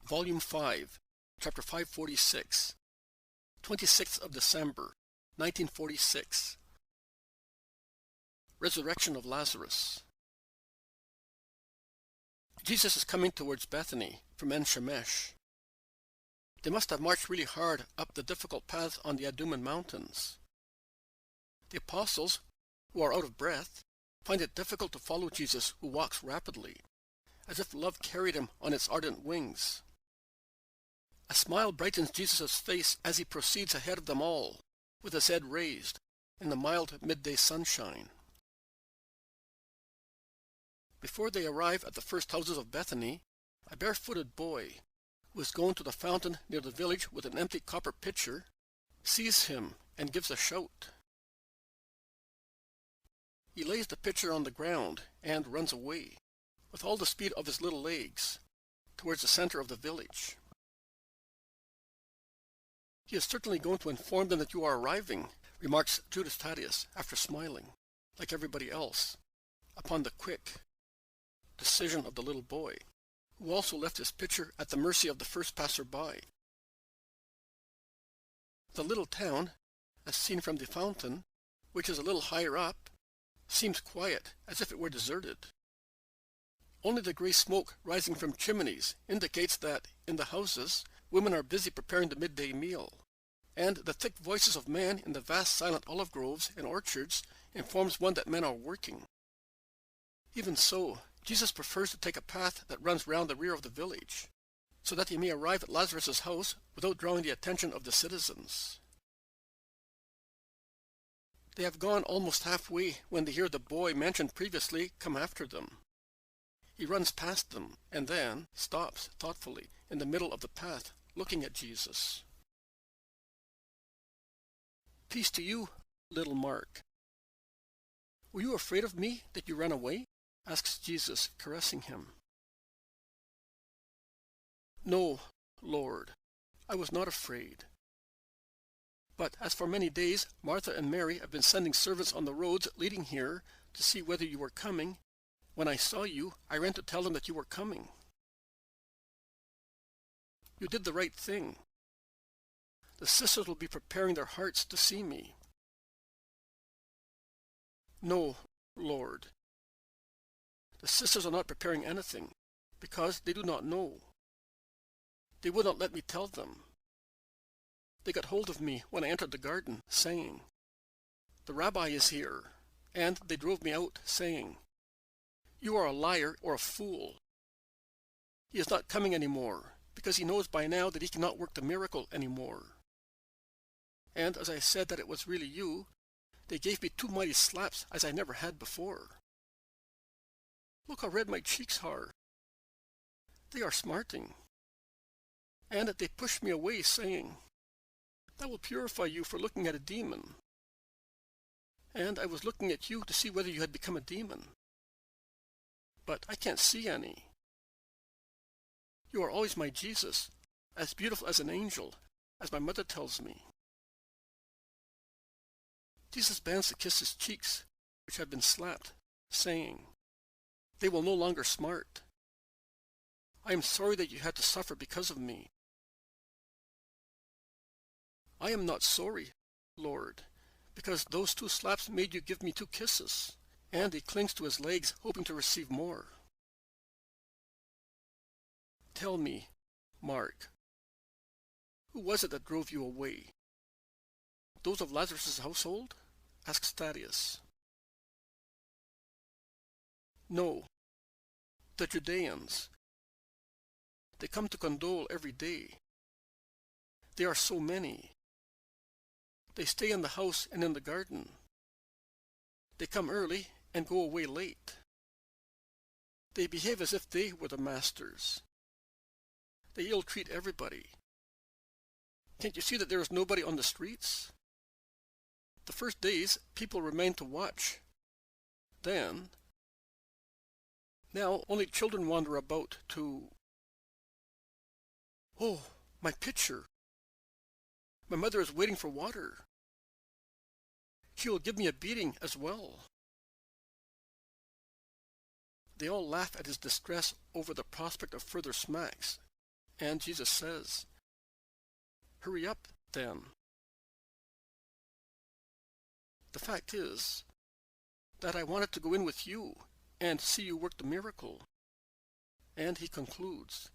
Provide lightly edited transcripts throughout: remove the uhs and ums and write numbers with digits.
Volume 5, Chapter 546, 26th of December, 1946. Resurrection of Lazarus. Jesus is coming towards Bethany from En-Shemesh. They must have marched really hard up the difficult paths on the Adummim Mountains. The apostles, who are out of breath, find it difficult to follow Jesus, who walks rapidly, as if love carried him on its ardent wings. A smile brightens Jesus' face as he proceeds ahead of them all, with his head raised, in the mild midday sunshine. Before they arrive at the first houses of Bethany, a barefooted boy, who is going to the fountain near the village with an empty copper pitcher, sees him and gives a shout. He lays the pitcher on the ground and runs away, with all the speed of his little legs, towards the center of the village. "He is certainly going to inform them that you are arriving," remarks Judas Thaddeus, after smiling, like everybody else, upon the quick decision of the little boy, who also left his pitcher at the mercy of the first passer-by. The little town, as seen from the fountain, which is a little higher up, seems quiet, as if it were deserted. Only the gray smoke rising from chimneys indicates that, in the houses, women are busy preparing the midday meal, and the thick voices of men in the vast silent olive groves and orchards informs one that men are working. Even so, Jesus prefers to take a path that runs round the rear of the village, so that he may arrive at Lazarus' house without drawing the attention of the citizens. They have gone almost halfway when they hear the boy mentioned previously come after them. He runs past them, and then stops thoughtfully in the middle of the path, looking at Jesus. "Peace to you, little Mark. Were you afraid of me that you ran away?" asks Jesus, caressing him. "No, Lord, I was not afraid. But as for many days, Martha and Mary have been sending servants on the roads leading here to see whether you were coming. When I saw you, I ran to tell them that you were coming. You did the right thing. The sisters will be preparing their hearts to see me." "No, Lord. The sisters are not preparing anything, because they do not know. They would not let me tell them. They got hold of me when I entered the garden, saying, 'The Rabbi is here,' and they drove me out, saying, 'You are a liar or a fool. He is not coming any more, because he knows by now that he cannot work the miracle any more.' And as I said that it was really you, they gave me 2 mighty slaps as I never had before. Look how red my cheeks are. They are smarting. And they pushed me away, saying, 'That will purify you for looking at a demon.' And I was looking at you to see whether you had become a demon. But I can't see any. You are always my Jesus, as beautiful as an angel, as my mother tells me." Jesus bends to kiss his cheeks, which had been slapped, saying, "They will no longer smart. I am sorry that you had to suffer because of me." "I am not sorry, Lord, because those 2 slaps made you give me 2 kisses." And he clings to his legs, hoping to receive more. "Tell me, Mark, who was it that drove you away? Those of Lazarus' household?" asks Thaddeus. "No, the Judeans. They come to condole every day. They are so many. They stay in the house and in the garden. They come early and go away late. They behave as if they were the masters. They ill-treat everybody. Can't you see that there is nobody on the streets? The first days, people remain to watch. Then, now only children wander about to... Oh, my pitcher! My mother is waiting for water. She will give me a beating as well." They all laugh at his distress over the prospect of further smacks, and Jesus says, "Hurry up, then." The fact is that I wanted to go in with you and see you work the miracle. And he concludes,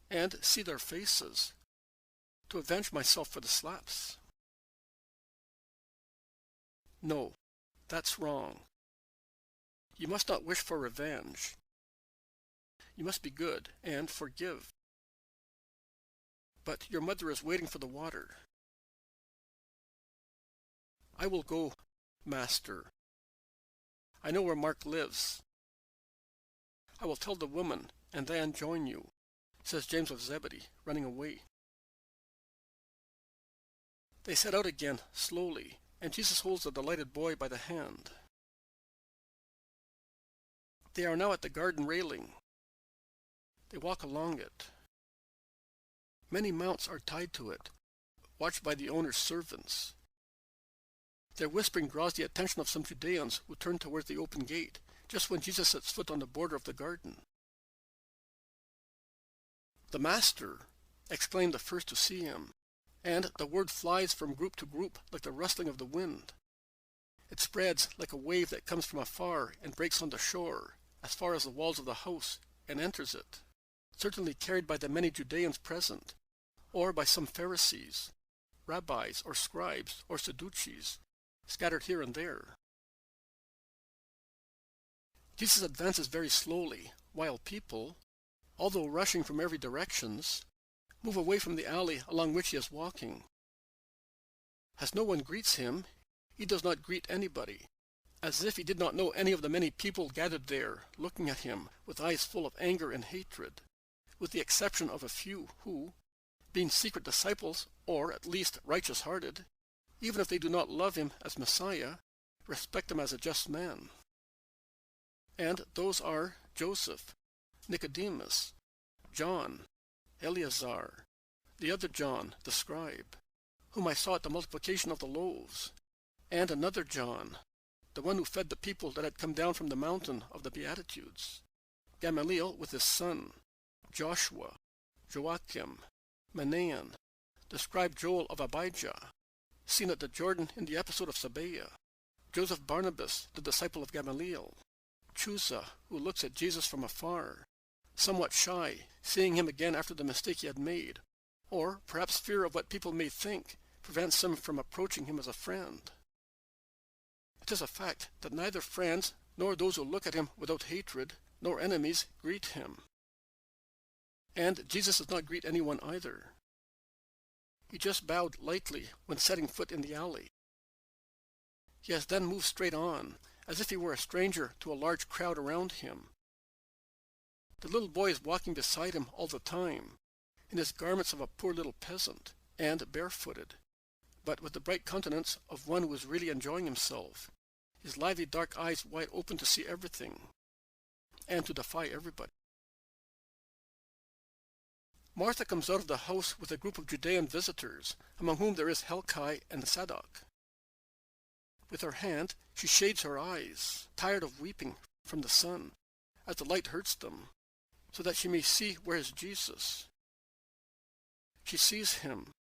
"and see their faces, to avenge myself for the slaps." No, that's wrong. You must not wish for revenge. You must be good and forgive. But your mother is waiting for the water. "I will go, Master. I know where Mark lives. I will tell the woman and then join you," says James of Zebedee, running away. They set out again slowly, and Jesus holds the delighted boy by the hand. They are now at the garden railing. They walk along it. Many mounts are tied to it, watched by the owner's servants. Their whispering draws the attention of some Judeans who turn towards the open gate, just when Jesus sets foot on the border of the garden. "The Master!" exclaim the first to see him, and the word flies from group to group like the rustling of the wind. It spreads like a wave that comes from afar and breaks on the shore, as far as the walls of the house, and enters it, certainly carried by the many Judeans present, or by some Pharisees, rabbis, or scribes, or Sadducees, scattered here and there. Jesus advances very slowly, while people, although rushing from every direction, move away from the alley along which he is walking. As no one greets him, he does not greet anybody, as if he did not know any of the many people gathered there, looking at him with eyes full of anger and hatred, with the exception of a few who, being secret disciples, or at least righteous-hearted, even if they do not love him as Messiah, respect him as a just man. And those are Joseph, Nicodemus, John, Eleazar, the other John, the scribe, whom I saw at the multiplication of the loaves, and another John, the one who fed the people that had come down from the mountain of the Beatitudes, Gamaliel with his son, Joshua, Joachim, Manaen, the scribe Joel of Abijah, seen at the Jordan in the episode of Sabaea, Joseph Barnabas, the disciple of Gamaliel, Chusa, who looks at Jesus from afar, somewhat shy, seeing him again after the mistake he had made, or perhaps fear of what people may think prevents him from approaching him as a friend. It is a fact that neither friends nor those who look at him without hatred, nor enemies, greet him. And Jesus does not greet anyone either. He just bowed lightly when setting foot in the alley. He has then moved straight on, as if he were a stranger to a large crowd around him. The little boy is walking beside him all the time, in his garments of a poor little peasant, and barefooted, but with the bright countenance of one who is really enjoying himself, his lively dark eyes wide open to see everything, and to defy everybody. Martha comes out of the house with a group of Judean visitors, among whom there is Helkai and Sadok. With her hand she shades her eyes, tired of weeping from the sun, as the light hurts them, so that she may see where is Jesus. She sees him.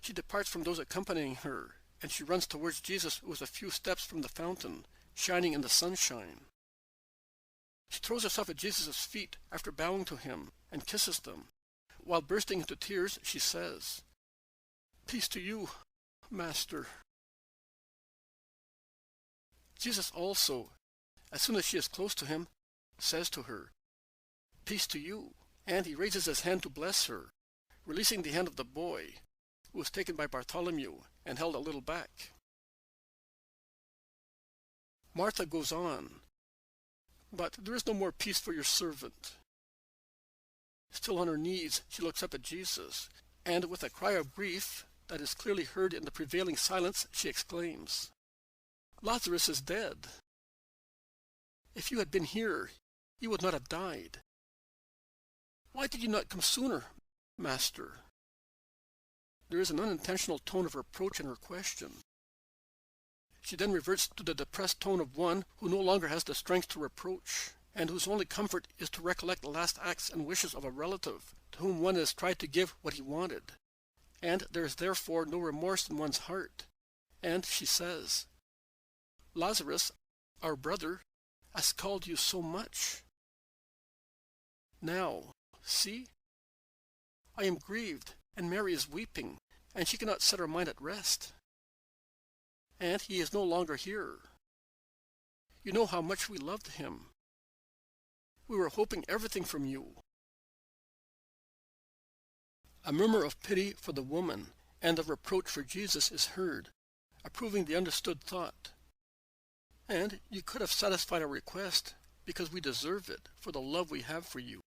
She departs from those accompanying her, and she runs towards Jesus, who is a few steps from the fountain, shining in the sunshine. She throws herself at Jesus' feet after bowing to him, and kisses them. While bursting into tears, she says, "Peace to you, Master." Jesus also, as soon as she is close to him, says to her, "Peace to you," and he raises his hand to bless her, releasing the hand of the boy, who was taken by Bartholomew and held a little back. Martha goes on, "But there is no more peace for your servant." Still on her knees, she looks up at Jesus, and with a cry of grief that is clearly heard in the prevailing silence, she exclaims, "Lazarus is dead. If you had been here, he would not have died. Why did you not come sooner, Master?" There is an unintentional tone of reproach in her question. She then reverts to the depressed tone of one who no longer has the strength to reproach, and whose only comfort is to recollect the last acts and wishes of a relative to to whom one has tried to give what he wanted, and there is therefore no remorse in one's heart. And she says, "Lazarus, our brother, has called you so much. Now, see, I am grieved, and Mary is weeping, and she cannot set her mind at rest. And he is no longer here. You know how much we loved him. We were hoping everything from you." A murmur of pity for the woman and of reproach for Jesus is heard, approving the understood thought. "And you could have satisfied our request, because we deserve it for the love we have for you,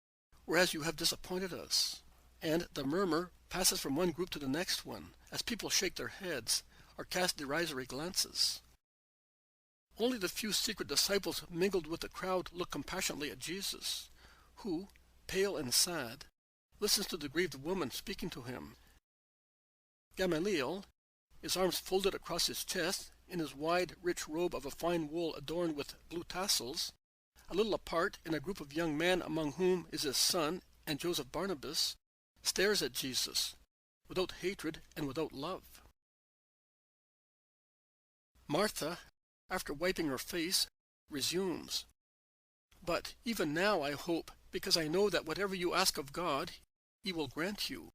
whereas you have disappointed us." And the murmur passes from one group to the next one, as people shake their heads or cast derisory glances. Only the few secret disciples mingled with the crowd look compassionately at Jesus, who, pale and sad, listens to the grieved woman speaking to him. Gamaliel, his arms folded across his chest, in his wide, rich robe of a fine wool adorned with blue tassels, a little apart in a group of young men among whom is his son and Joseph Barnabas, stares at Jesus, without hatred and without love. Martha, after wiping her face, resumes, "But even now I hope, because I know that whatever you ask of God, he will grant you."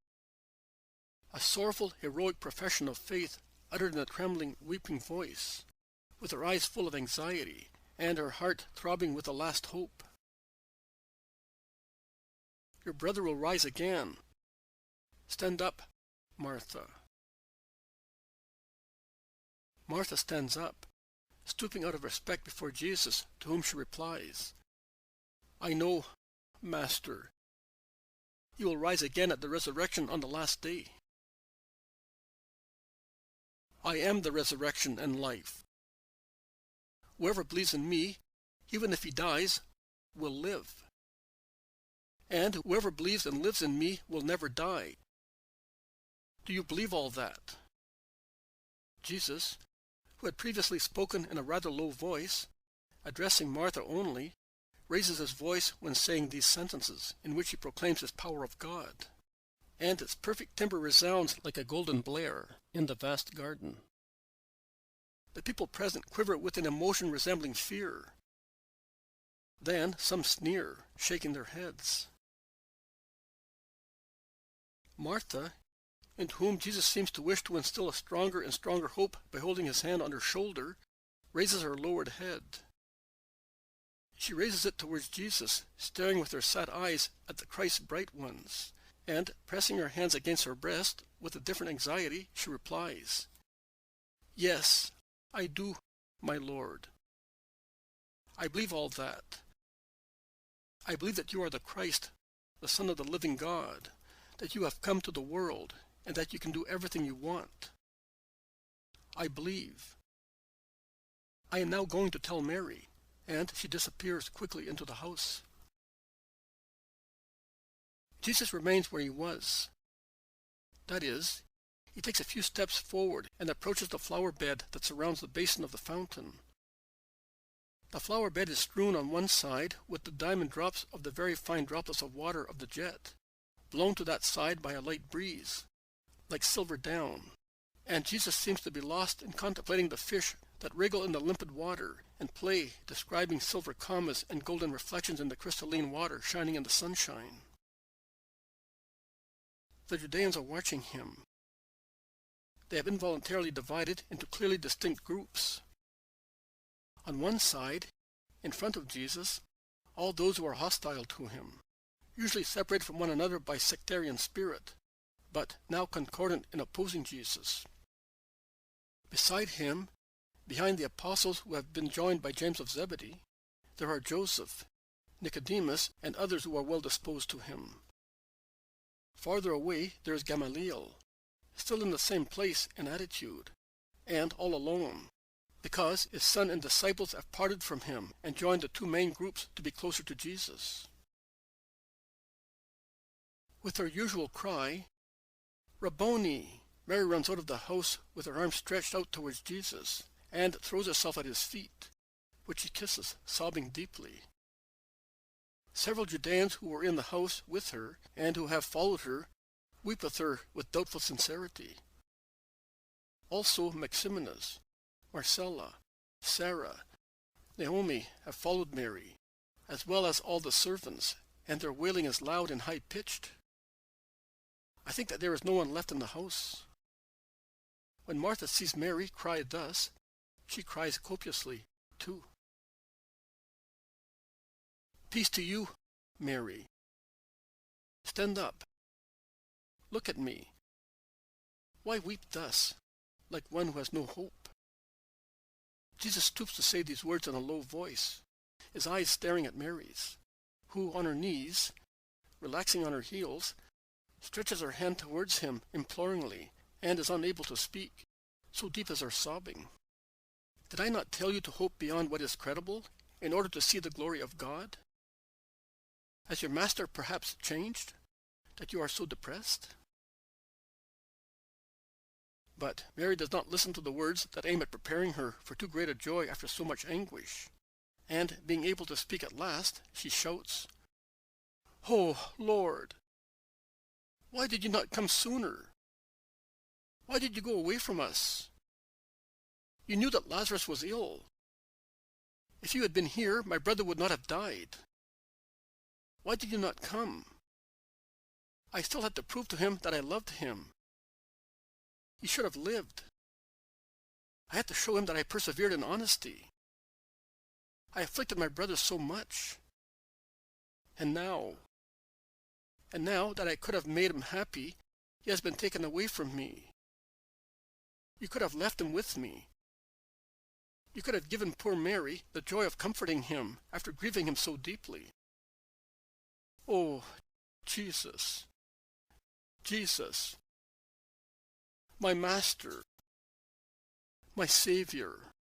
A sorrowful, heroic profession of faith uttered in a trembling, weeping voice, with her eyes full of anxiety, and her heart throbbing with a last hope. "Your brother will rise again. Stand up, Martha." Martha stands up, stooping out of respect before Jesus, to whom she replies, "I know, Master, he will rise again at the resurrection on the last day." "I am the resurrection and life. Whoever believes in me, even if he dies, will live. And whoever believes and lives in me will never die. Do you believe all that?" Jesus, who had previously spoken in a rather low voice, addressing Martha only, raises his voice when saying these sentences, in which he proclaims his power of God, and its perfect timbre resounds like a golden blare in the vast garden. The people present quiver with an emotion resembling fear. Then some sneer, shaking their heads. Martha, into whom Jesus seems to wish to instill a stronger and stronger hope by holding his hand on her shoulder, raises her lowered head. She raises it towards Jesus, staring with her sad eyes at the Christ's bright ones, and, pressing her hands against her breast, with a different anxiety, she replies, "Yes, I do, my Lord. I believe all that. I believe that you are the Christ, the Son of the living God, that you have come to the world, and that you can do everything you want. I believe. I am now going to tell Mary," and she disappears quickly into the house. Jesus remains where he was. That is, he takes a few steps forward and approaches the flower bed that surrounds the basin of the fountain. The flower bed is strewn on one side with the diamond drops of the very fine droplets of water of the jet, blown to that side by a light breeze, like silver down, and Jesus seems to be lost in contemplating the fish that wriggle in the limpid water and play, describing silver commas and golden reflections in the crystalline water shining in the sunshine. The Judeans are watching him. They have involuntarily divided into clearly distinct groups. On one side, in front of Jesus, all those who are hostile to him, usually separated from one another by sectarian spirit, but now concordant in opposing Jesus. Beside him, behind the apostles who have been joined by James of Zebedee, there are Joseph, Nicodemus, and others who are well disposed to him. Farther away there is Gamaliel, still in the same place and attitude, and all alone, because his son and disciples have parted from him and joined the two main groups to be closer to Jesus. With her usual cry, "Rabboni!" Mary runs out of the house with her arms stretched out towards Jesus, and throws herself at his feet, which she kisses, sobbing deeply. Several Judeans who were in the house with her and who have followed her weep with her with doubtful sincerity. Also Maximinus, Marcella, Sarah, Naomi have followed Mary, as well as all the servants, and their wailing is loud and high-pitched. I think that there is no one left in the house. When Martha sees Mary cry thus, she cries copiously, too. Peace to you, Mary. Stand up. Look at me. Why weep thus, like one who has no hope? Jesus stoops to say these words in a low voice, his eyes staring at Mary's, who on her knees, relaxing on her heels, stretches her hand towards him imploringly, and is unable to speak, so deep is her sobbing. Did I not tell you to hope beyond what is credible, in order to see the glory of God? Has your master perhaps changed, that you are so depressed? But Mary does not listen to the words that aim at preparing her for too great a joy after so much anguish, and, being able to speak at last, she shouts, "Oh, Lord! Why did you not come sooner? Why did you go away from us? You knew that Lazarus was ill. If you had been here, my brother would not have died. Why did you not come? I still had to prove to him that I loved him. He should have lived. I had to show him that I persevered in honesty. I afflicted my brother so much. And now that I could have made him happy, he has been taken away from me. You could have left him with me. You could have given poor Mary the joy of comforting him after grieving him so deeply. Oh, Jesus, Jesus, my Master, my Savior,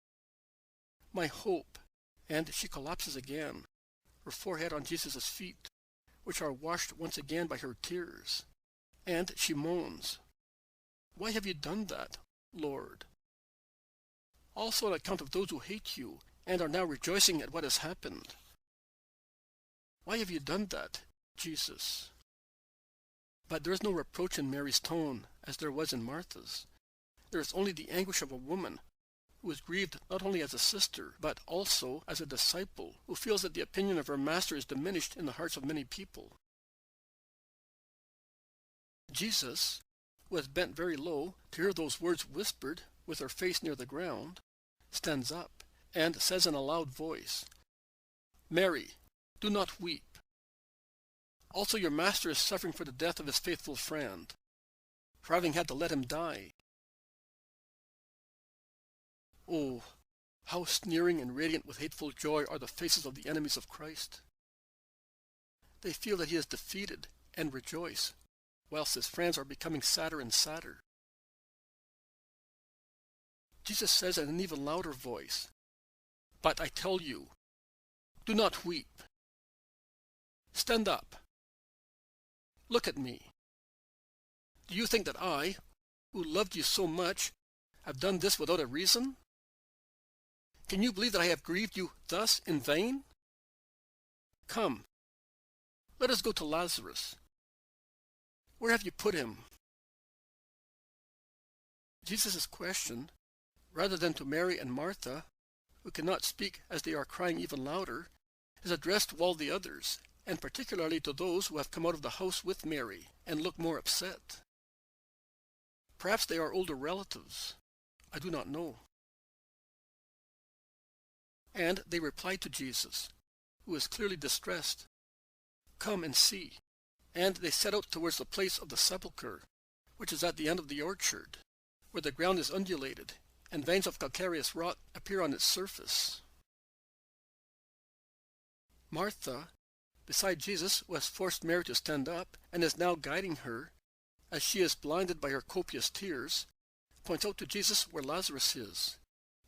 my hope." And she collapses again, her forehead on Jesus' feet, which are washed once again by her tears. And she moans, "Why have you done that, Lord? Also on account of those who hate you and are now rejoicing at what has happened. Why have you done that, Jesus?" But there is no reproach in Mary's tone, as there was in Martha's. There is only the anguish of a woman who is grieved not only as a sister, but also as a disciple, who feels that the opinion of her master is diminished in the hearts of many people. Jesus, who has bent very low to hear those words whispered with her face near the ground, stands up and says in a loud voice, "Mary, do not weep. Also your master is suffering for the death of his faithful friend, for having had to let him die." Oh, how sneering and radiant with hateful joy are the faces of the enemies of Christ. They feel that he is defeated and rejoice, whilst his friends are becoming sadder and sadder. Jesus says in an even louder voice, "But I tell you, do not weep. Stand up. Look at me. Do you think that I, who loved you so much, have done this without a reason? Can you believe that I have grieved you thus in vain? Come, let us go to Lazarus. Where have you put him?" Jesus' question, rather than to Mary and Martha, who cannot speak as they are crying even louder, is addressed to all the others, and particularly to those who have come out of the house with Mary and look more upset. Perhaps they are older relatives. I do not know. And they reply to Jesus, who is clearly distressed, "Come and see." And they set out towards the place of the sepulchre, which is at the end of the orchard, where the ground is undulated, and veins of calcareous rock appear on its surface. Martha, beside Jesus, who has forced Mary to stand up and is now guiding her, as she is blinded by her copious tears, points out to Jesus where Lazarus is.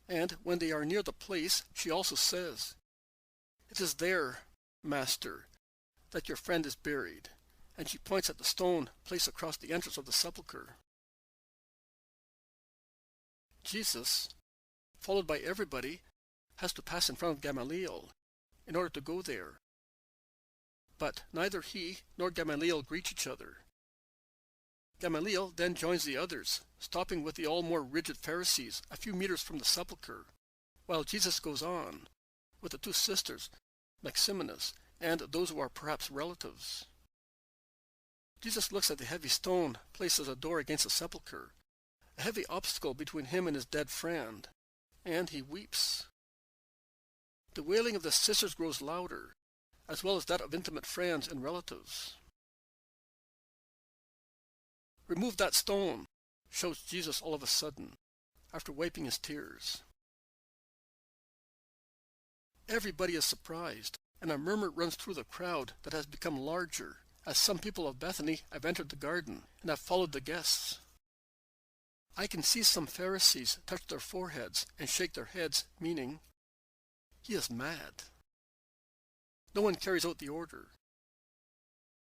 And when they are near the place, she also says, "It is there, Master, that your friend is buried." And she points at the stone placed across the entrance of the sepulchre. Jesus, followed by everybody, has to pass in front of Gamaliel in order to go there. But neither he nor Gamaliel greet each other. Gamaliel then joins the others, stopping with the all more rigid Pharisees a few meters from the sepulchre, while Jesus goes on, with the two sisters, Maximinus, and those who are perhaps relatives. Jesus looks at the heavy stone placed as a door against the sepulchre, a heavy obstacle between him and his dead friend, and he weeps. The wailing of the sisters grows louder, as well as that of intimate friends and relatives. "Remove that stone," shouts Jesus all of a sudden, after wiping his tears. Everybody is surprised, and a murmur runs through the crowd that has become larger, as some people of Bethany have entered the garden and have followed the guests. I can see some Pharisees touch their foreheads and shake their heads, meaning, "He is mad." No one carries out the order.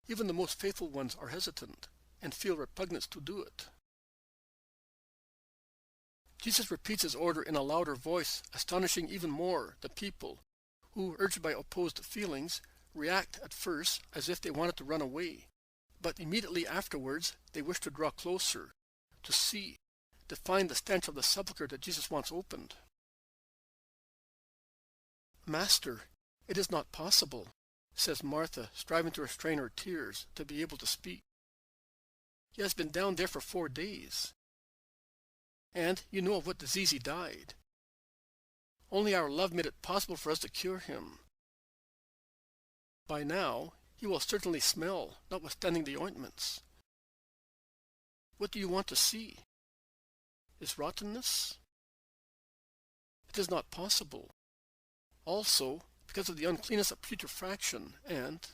Even the most faithful ones are hesitant and feel repugnance to do it. Jesus repeats his order in a louder voice, astonishing even more the people, who, urged by opposed feelings, react at first as if they wanted to run away, but immediately afterwards they wish to draw closer, to see, to find the stench of the sepulchre that Jesus wants opened. "Master, it is not possible," says Martha, striving to restrain her tears to be able to speak. "He has been down there for 4 days. And you know of what disease he died. Only our love made it possible for us to cure him. By now, he will certainly smell, notwithstanding the ointments. What do you want to see? His rottenness? It is not possible. Also, because of the uncleanness of putrefaction, and...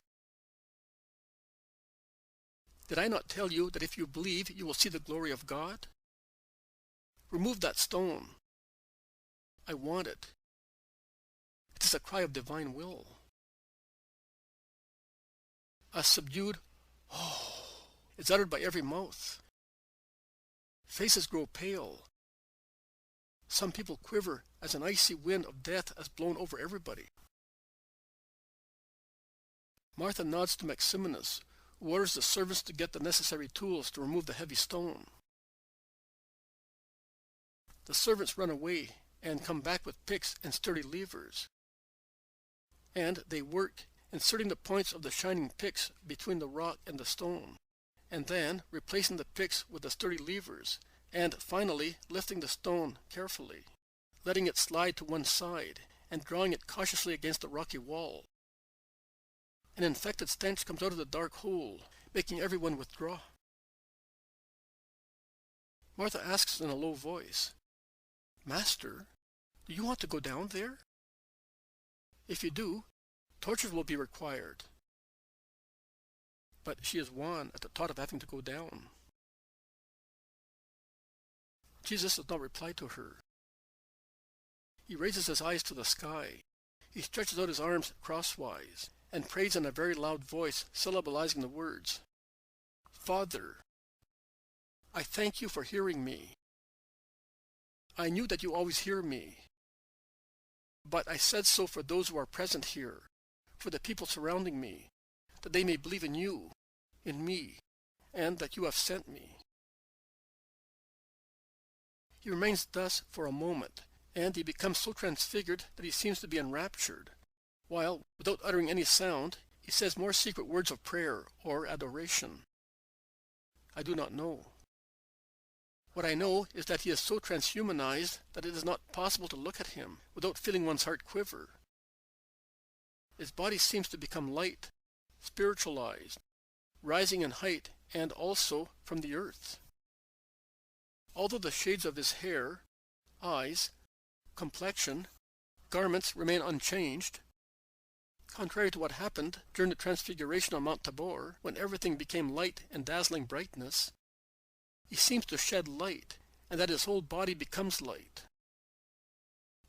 Did I not tell you that if you believe, you will see the glory of God? Remove that stone. I want it. It is a cry of divine will." A subdued "Oh" is uttered by every mouth. Faces grow pale. Some people quiver as an icy wind of death has blown over everybody. Martha nods to Maximinus, who orders the servants to get the necessary tools to remove the heavy stone. The servants run away and come back with picks and sturdy levers. And they work, inserting the points of the shining picks between the rock and the stone, and then replacing the picks with the sturdy levers, and finally lifting the stone carefully, letting it slide to one side, and drawing it cautiously against the rocky wall. An infected stench comes out of the dark hole, making everyone withdraw. Martha asks in a low voice, "Master, do you want to go down there? If you do, tortures will be required." But she is wan at the thought of having to go down. Jesus does not reply to her. He raises his eyes to the sky. He stretches out his arms crosswise and prays in a very loud voice, syllabalizing the words, "Father, I thank you for hearing me. I knew that you always hear me. But I said so for those who are present here, for the people surrounding me, that they may believe in you, in me, and that you have sent me." He remains thus for a moment, and he becomes so transfigured that he seems to be enraptured, while, without uttering any sound, he says more secret words of prayer or adoration. I do not know. What I know is that he is so transhumanized that it is not possible to look at him without feeling one's heart quiver. His body seems to become light, spiritualized, rising in height and also from the earth. Although the shades of his hair, eyes, complexion, garments remain unchanged, contrary to what happened during the transfiguration on Mount Tabor, when everything became light and dazzling brightness, he seems to shed light, and that his whole body becomes light.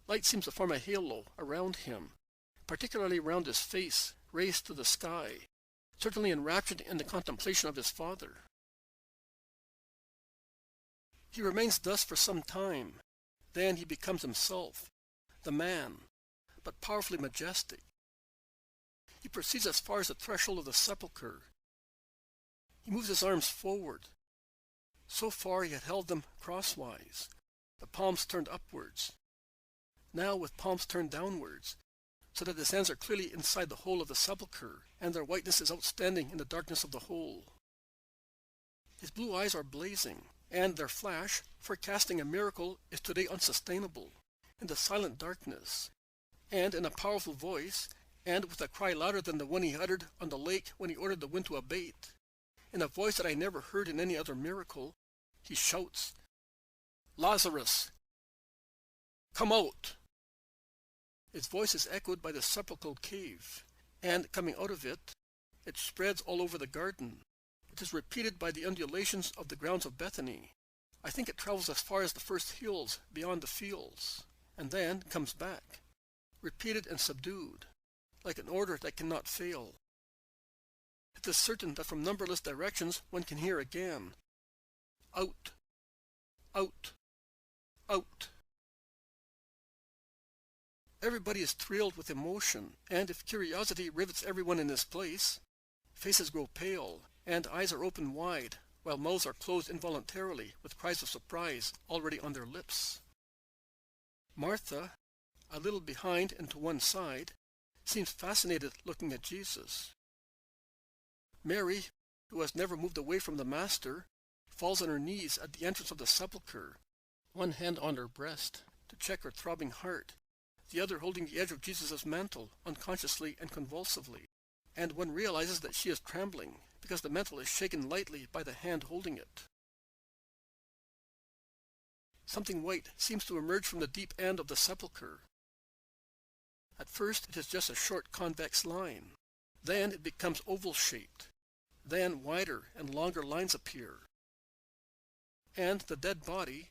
Light seems to form a halo around him, particularly around his face, raised to the sky, certainly enraptured in the contemplation of his Father. He remains thus for some time. Then he becomes himself, the man, but powerfully majestic. He proceeds as far as the threshold of the sepulchre. He moves his arms forward. So far he had held them crosswise, the palms turned upwards. Now with palms turned downwards, so that his hands are clearly inside the hole of the sepulchre, and their whiteness is outstanding in the darkness of the hole. His blue eyes are blazing, and their flash, forecasting a miracle, is today unsustainable, in the silent darkness, and in a powerful voice, and with a cry louder than the one he uttered on the lake when he ordered the wind to abate. In a voice that I never heard in any other miracle, he shouts, "Lazarus, come out!" His voice is echoed by the sepulchral cave, and coming out of it, it spreads all over the garden. It is repeated by the undulations of the grounds of Bethany. I think it travels as far as the first hills beyond the fields, and then comes back, repeated and subdued, like an order that cannot fail. It is certain that from numberless directions one can hear again, "Out, out, out." Everybody is thrilled with emotion, and if curiosity rivets everyone in his place, faces grow pale, and eyes are opened wide, while mouths are closed involuntarily with cries of surprise already on their lips. Martha, a little behind and to one side, seems fascinated looking at Jesus. Mary, who has never moved away from the Master, falls on her knees at the entrance of the sepulchre, one hand on her breast to check her throbbing heart, the other holding the edge of Jesus' mantle unconsciously and convulsively, and one realizes that she is trembling because the mantle is shaken lightly by the hand holding it. Something white seems to emerge from the deep end of the sepulchre. At first it is just a short convex line. Then it becomes oval-shaped. Then wider and longer lines appear. And the dead body,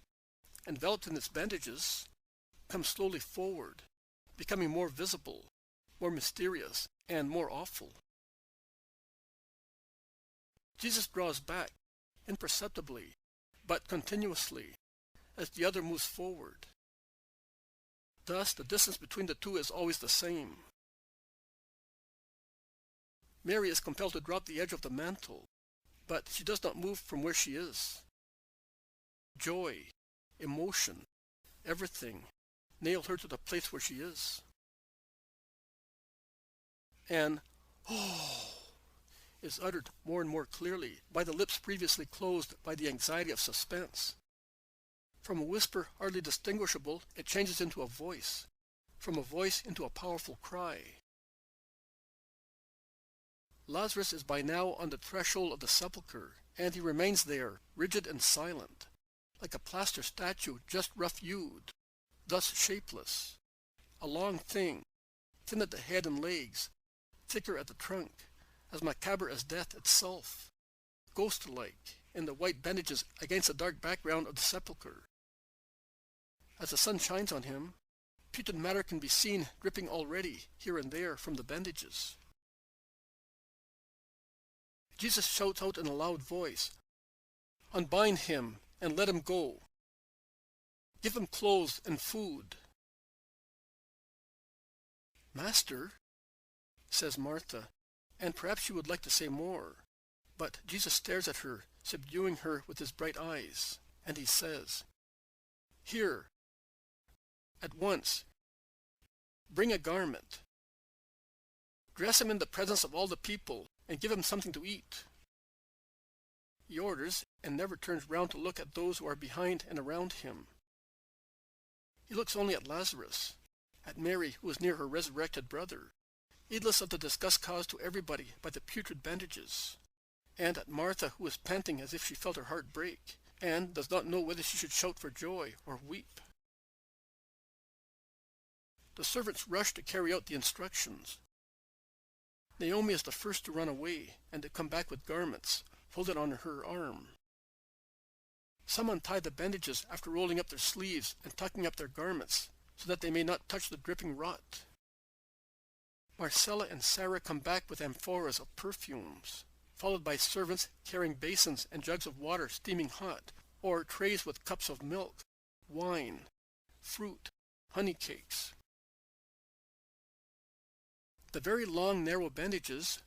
enveloped in its bandages, comes slowly forward, becoming more visible, more mysterious, and more awful. Jesus draws back, imperceptibly, but continuously, as the other moves forward. Thus, the distance between the two is always the same. Mary is compelled to drop the edge of the mantle, but she does not move from where she is. Joy, emotion, everything nail her to the place where she is. And "Oh!" is uttered more and more clearly by the lips previously closed by the anxiety of suspense. From a whisper hardly distinguishable, it changes into a voice. From a voice into a powerful cry. Lazarus is by now on the threshold of the sepulchre, and he remains there, rigid and silent, like a plaster statue just rough-hewed, thus shapeless, a long thing, thin at the head and legs, thicker at the trunk, as macabre as death itself, ghost-like in the white bandages against the dark background of the sepulchre. As the sun shines on him, putrid matter can be seen dripping already here and there from the bandages. Jesus shouts out in a loud voice, "Unbind him and let him go. Give him clothes and food." "Master," says Martha, and perhaps she would like to say more, but Jesus stares at her, subduing her with his bright eyes, and he says, "Here, at once, bring a garment. Dress him in the presence of all the people, and give him something to eat." He orders, and never turns round to look at those who are behind and around him. He looks only at Lazarus, at Mary, who is near her resurrected brother, heedless of the disgust caused to everybody by the putrid bandages, and at Martha, who is panting as if she felt her heart break, and does not know whether she should shout for joy or weep. The servants rush to carry out the instructions. Naomi is the first to run away and to come back with garments folded on her arm. Some untie the bandages after rolling up their sleeves and tucking up their garments so that they may not touch the dripping rot. Marcella and Sarah come back with amphoras of perfumes, followed by servants carrying basins and jugs of water steaming hot, or trays with cups of milk, wine, fruit, honey cakes. The very long, narrow bandages,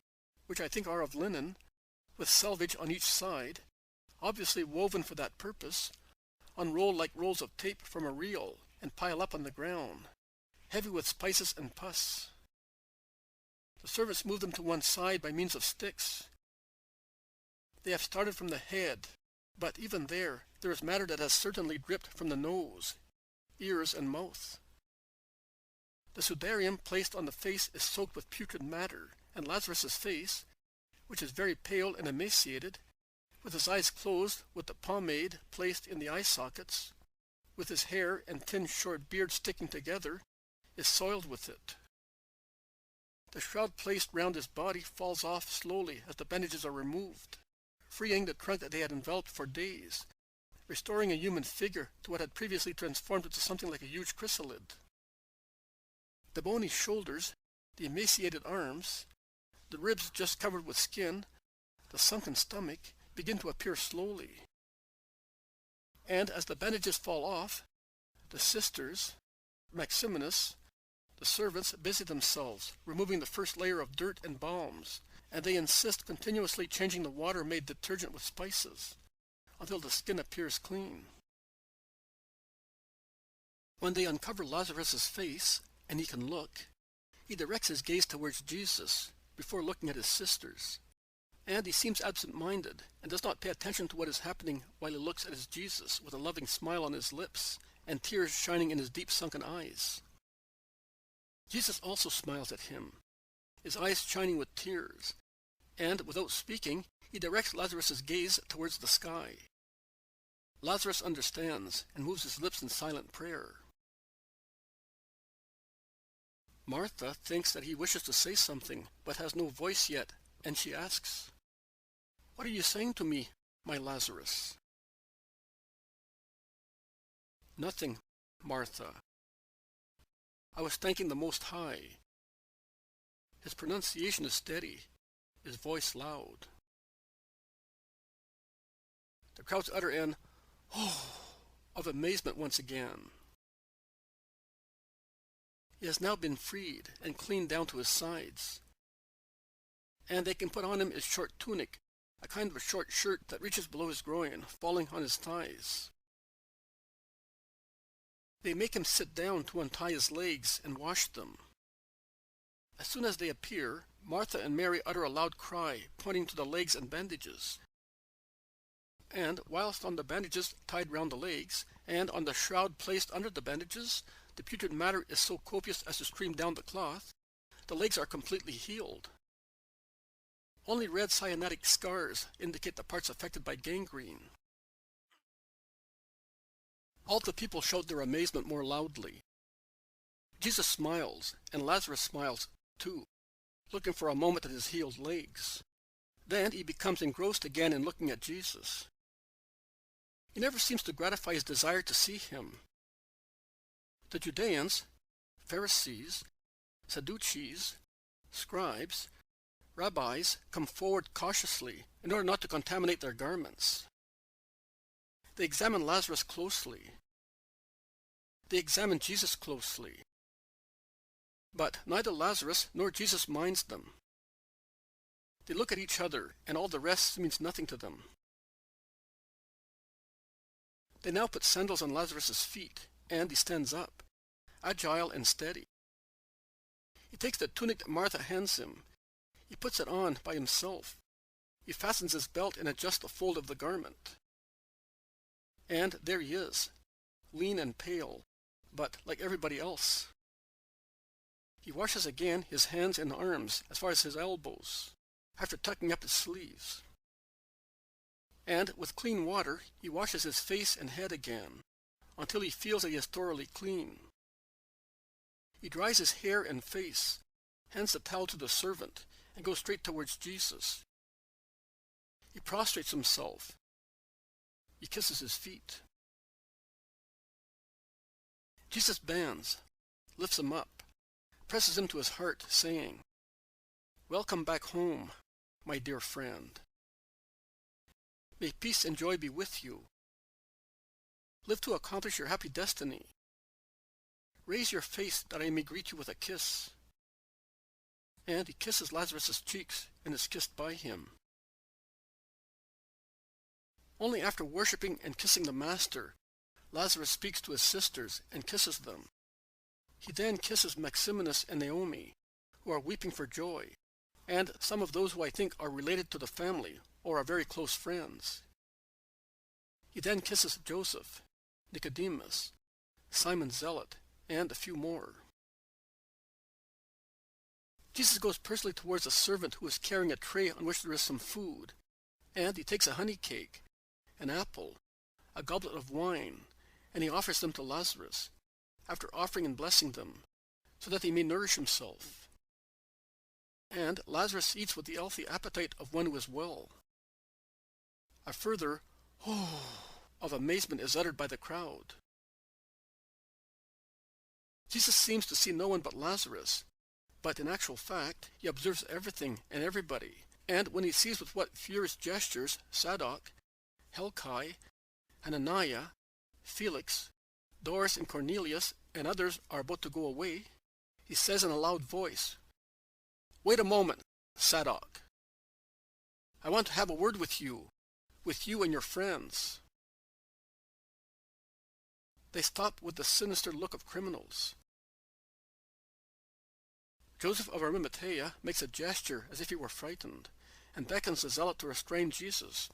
which I think are of linen, with selvage on each side, obviously woven for that purpose, unroll like rolls of tape from a reel and pile up on the ground, heavy with spices and pus. The servants move them to one side by means of sticks. They have started from the head, but even there is matter that has certainly dripped from the nose, ears, and mouth. The sudarium placed on the face is soaked with putrid matter, and Lazarus's face, which is very pale and emaciated, with his eyes closed, with the pomade placed in the eye sockets, with his hair and thin short beard sticking together, is soiled with it. The shroud placed round his body falls off slowly as the bandages are removed, freeing the trunk that they had enveloped for days, restoring a human figure to what had previously transformed into something like a huge chrysalid. The bony shoulders, the emaciated arms, the ribs just covered with skin, the sunken stomach, begin to appear slowly. And as the bandages fall off, the sisters, Maximinus, the servants busy themselves, removing the first layer of dirt and balms, and they insist continuously changing the water made detergent with spices, until the skin appears clean. When they uncover Lazarus's face, and he can look, he directs his gaze towards Jesus, before looking at his sisters, and he seems absent-minded, and does not pay attention to what is happening while he looks at his Jesus with a loving smile on his lips, and tears shining in his deep sunken eyes. Jesus also smiles at him, his eyes shining with tears, and, without speaking, he directs Lazarus's gaze towards the sky. Lazarus understands, and moves his lips in silent prayer. Martha thinks that he wishes to say something, but has no voice yet, and she asks, "What are you saying to me, my Lazarus?" "Nothing, Martha. I was thanking the Most High." His pronunciation is steady, his voice loud. The crowds utter an "Oh!" of amazement once again. He has now been freed and cleaned down to his sides, and they can put on him his short tunic, a kind of a short shirt that reaches below his groin, falling on his thighs. They make him sit down to untie his legs and wash them. As soon as they appear, Martha and Mary utter a loud cry, pointing to the legs and bandages. And whilst on the bandages tied round the legs, and on the shroud placed under the bandages, the putrid matter is so copious as to stream down the cloth, the legs are completely healed. Only red cyanotic scars indicate the parts affected by gangrene. All the people shout their amazement more loudly. Jesus smiles, and Lazarus smiles too, looking for a moment at his healed legs. Then he becomes engrossed again in looking at Jesus. He never seems to gratify his desire to see him. The Judeans, Pharisees, Sadducees, scribes, rabbis come forward cautiously in order not to contaminate their garments. They examine Lazarus closely. They examine Jesus closely. But neither Lazarus nor Jesus minds them. They look at each other, and all the rest means nothing to them. They now put sandals on Lazarus's feet, and he stands up, agile and steady. He takes the tunic that Martha hands him. He puts it on by himself. He fastens his belt and adjusts the fold of the garment. And there he is, lean and pale, but like everybody else. He washes again his hands and arms as far as his elbows, after tucking up his sleeves. And with clean water, he washes his face and head again, until he feels that he is thoroughly clean. He dries his hair and face, hands the towel to the servant, and goes straight towards Jesus. He prostrates himself. He kisses his feet. Jesus bends, lifts him up, presses him to his heart, saying, "Welcome back home, my dear friend. May peace and joy be with you. Live to accomplish your happy destiny. Raise your face that I may greet you with a kiss." and he kisses Lazarus' cheeks and is kissed by him. Only after worshipping and kissing the Master, Lazarus speaks to his sisters and kisses them. He then kisses Maximinus and Naomi, who are weeping for joy, and some of those who I think are related to the family or are very close friends. He then kisses Joseph, Nicodemus, Simon Zealot, and a few more. Jesus goes personally towards a servant who is carrying a tray on which there is some food, and he takes a honey cake, an apple, a goblet of wine, and he offers them to Lazarus, after offering and blessing them, so that he may nourish himself. And Lazarus eats with the healthy appetite of one who is well. A further "oh" of amazement is uttered by the crowd. Jesus seems to see no one but Lazarus, but in actual fact, he observes everything and everybody, and when he sees with what furious gestures Zadok, Helkai, Hananiah, Felix, Doris and Cornelius and others are about to go away, he says in a loud voice, "Wait a moment, Zadok. I want to have a word with you and your friends." They stop with the sinister look of criminals. Joseph of Arimathea makes a gesture as if he were frightened, and beckons the zealot to restrain Jesus.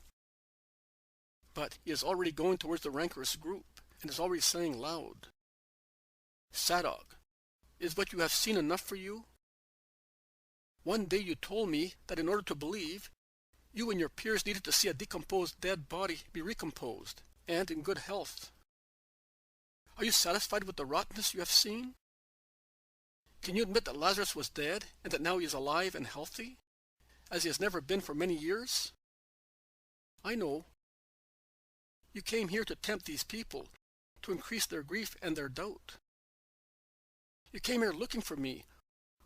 But he is already going towards the rancorous group, and is already saying loud, "Zadok, is what you have seen enough for you? One day you told me that in order to believe, you and your peers needed to see a decomposed dead body be recomposed, and in good health. Are you satisfied with the rottenness you have seen? Can you admit that Lazarus was dead, and that now he is alive and healthy, as he has never been for many years? I know. You came here to tempt these people, to increase their grief and their doubt. You came here looking for me,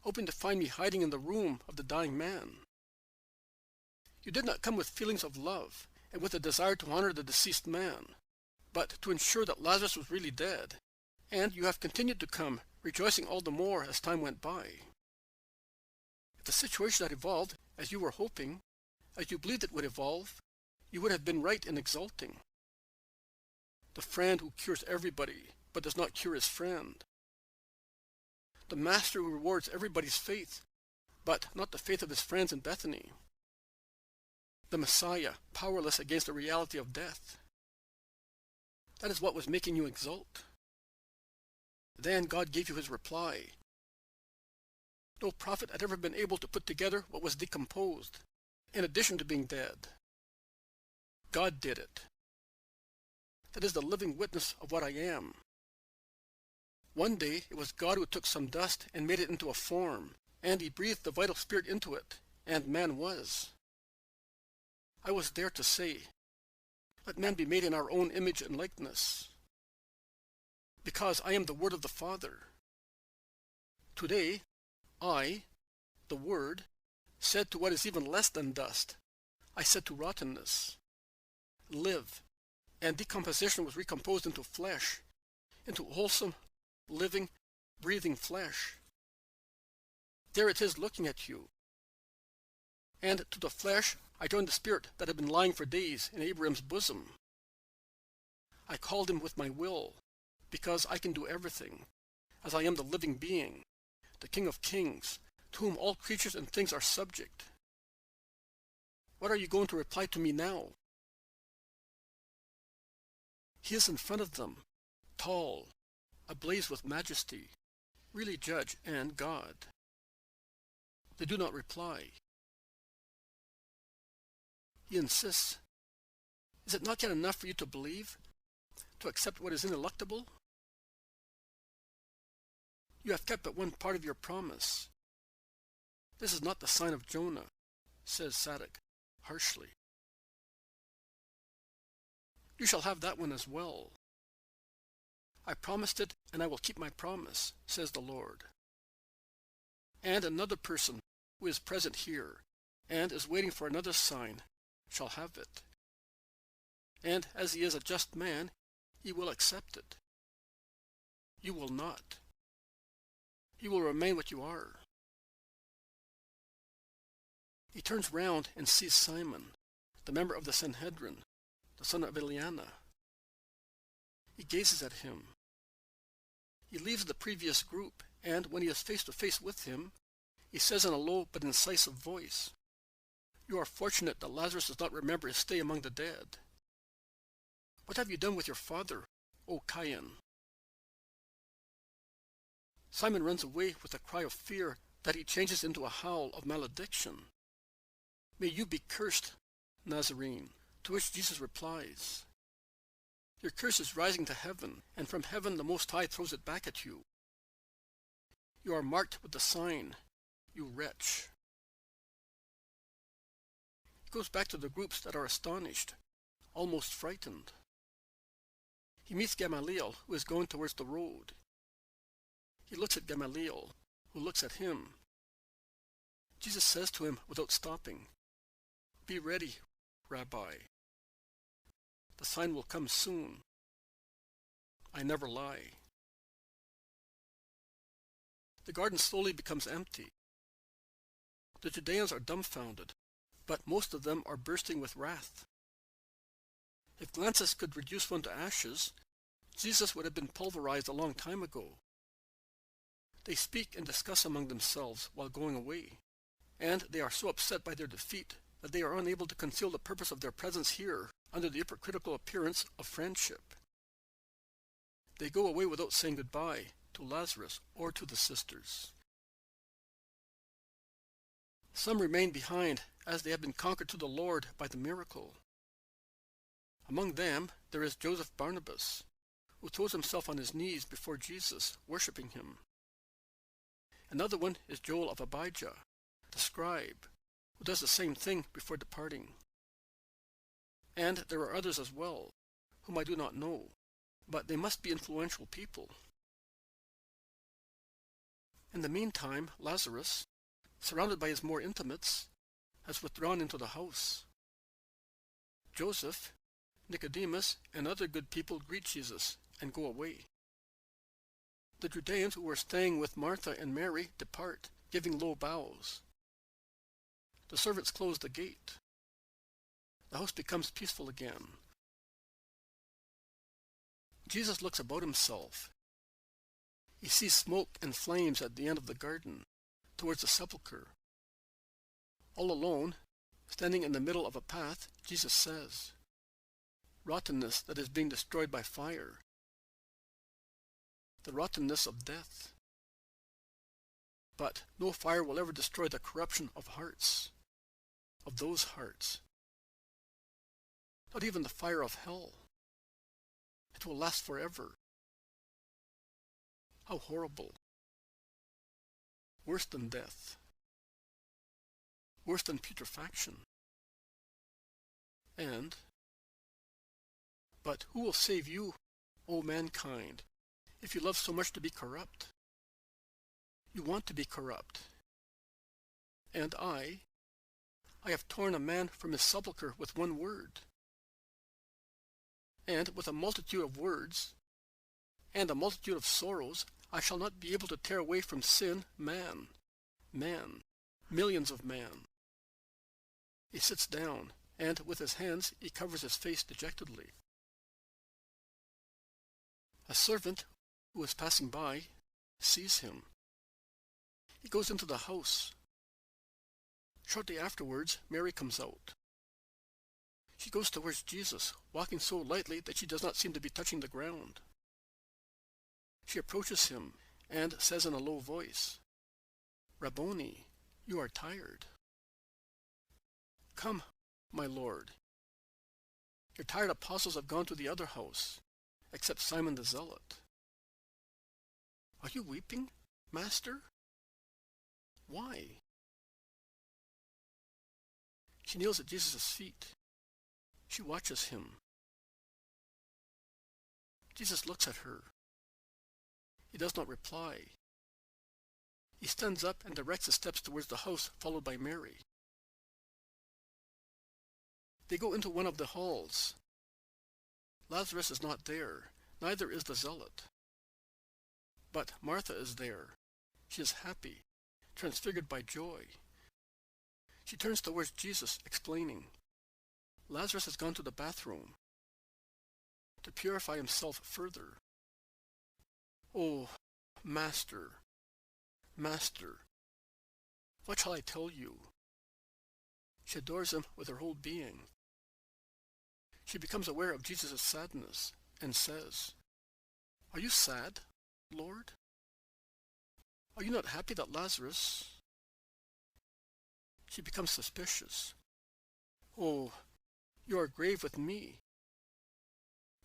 hoping to find me hiding in the room of the dying man. You did not come with feelings of love, and with a desire to honor the deceased man, but to ensure that Lazarus was really dead, and you have continued to come, rejoicing all the more as time went by. If the situation had evolved as you were hoping, as you believed it would evolve, you would have been right in exulting. The friend who cures everybody, but does not cure his friend. The Master who rewards everybody's faith, but not the faith of his friends in Bethany. The Messiah, powerless against the reality of death. That is what was making you exult. Then God gave you his reply. No prophet had ever been able to put together what was decomposed, in addition to being dead. God did it. That is the living witness of what I am. One day it was God who took some dust and made it into a form, and he breathed the vital spirit into it, and man was. I was there to say, "Let man be made in our own image and likeness," because I am the Word of the Father. Today, I, the Word, said to what is even less than dust, I said to rottenness, "Live," and decomposition was recomposed into flesh, into wholesome, living, breathing flesh. There it is looking at you. And to the flesh I joined the spirit that had been lying for days in Abraham's bosom. I called him with my will, because I can do everything, as I am the living being, the King of Kings, to whom all creatures and things are subject. What are you going to reply to me now? He is in front of them, tall, ablaze with majesty, really judge and God. They do not reply. He insists, "Is it not yet enough for you to believe, to accept what is ineluctable? You have kept but one part of your promise. This is not the sign of Jonah," says Zadok harshly. "You shall have that one as well. I promised it, and I will keep my promise," says the Lord. And another person who is present here, and is waiting for another sign, shall have it. And as he is a just man, he will accept it. You will not. You will remain what you are. He turns round and sees Simon, the member of the Sanhedrin, the son of Eliana. He gazes at him. He leaves the previous group, and when he is face to face with him, he says in a low but incisive voice, "You are fortunate that Lazarus does not remember his stay among the dead. What have you done with your father, O Cain?" Simon runs away with a cry of fear that he changes into a howl of malediction. "May you be cursed, Nazarene," to which Jesus replies, "Your curse is rising to heaven, and from heaven the Most High throws it back at you. You are marked with the sign, you wretch." He goes back to the groups that are astonished, almost frightened. He meets Gamaliel, who is going towards the road. He looks at Gamaliel, who looks at him. Jesus says to him without stopping, "Be ready, Rabbi. The sign will come soon. I never lie." The garden slowly becomes empty. The Judeans are dumbfounded, but most of them are bursting with wrath. If glances could reduce one to ashes, Jesus would have been pulverized a long time ago. They speak and discuss among themselves while going away, and they are so upset by their defeat that they are unable to conceal the purpose of their presence here under the hypocritical appearance of friendship. They go away without saying goodbye to Lazarus or to the sisters. Some remain behind as they have been conquered to the Lord by the miracle. Among them there is Joseph Barnabas, who throws himself on his knees before Jesus, worshipping him. Another one is Joel of Abijah, the scribe, who does the same thing before departing. And there are others as well, whom I do not know, but they must be influential people. In the meantime, Lazarus, surrounded by his more intimates, has withdrawn into the house. Joseph, Nicodemus, and other good people greet Jesus and go away. The Judeans who were staying with Martha and Mary depart, giving low bows. The servants close the gate. The house becomes peaceful again. Jesus looks about himself. He sees smoke and flames at the end of the garden, towards the sepulchre. All alone, standing in the middle of a path, Jesus says, "Rottenness that is being destroyed by fire. The rottenness of death. But no fire will ever destroy the corruption of hearts, of those hearts. Not even the fire of hell. It will last forever." How horrible. Worse than death. Worse than putrefaction. But who will save you, O mankind, if you love so much to be corrupt? You want to be corrupt. And I have torn a man from his sepulchre with one word. And with a multitude of words, and a multitude of sorrows, I shall not be able to tear away from sin man, millions of man. He sits down, and with his hands he covers his face dejectedly. A servant who is passing by sees him. He goes into the house. Shortly afterwards, Mary comes out. She goes towards Jesus, walking so lightly that she does not seem to be touching the ground. She approaches him and says in a low voice, "Rabboni, you are tired." "Come, my Lord. Your tired apostles have gone to the other house, except Simon the Zealot." "Are you weeping, Master? Why?" She kneels at Jesus' feet. She watches him. Jesus looks at her. He does not reply. He stands up and directs his steps towards the house, followed by Mary. They go into one of the halls. Lazarus is not there, neither is the zealot. But Martha is there. She is happy, transfigured by joy. She turns towards Jesus, explaining, Lazarus has gone to the bathroom to purify himself further. Oh, Master, Master, what shall I tell you? She adores him with her whole being. She becomes aware of Jesus' sadness and says, Are you sad, Lord? Are you not happy that Lazarus... She becomes suspicious. Oh, you are grave with me.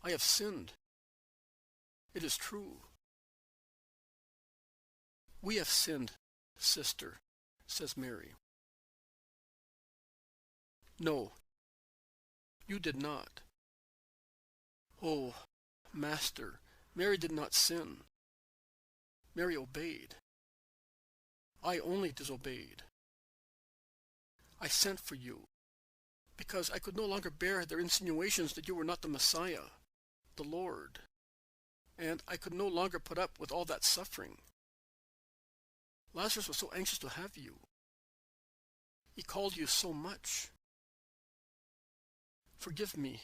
I have sinned. It is true. We have sinned, sister, says Mary. No, you did not. Oh, Master, Mary did not sin. Mary obeyed. I only disobeyed. I sent for you, because I could no longer bear their insinuations that you were not the Messiah, the Lord, and I could no longer put up with all that suffering. Lazarus was so anxious to have you. He called you so much. Forgive me,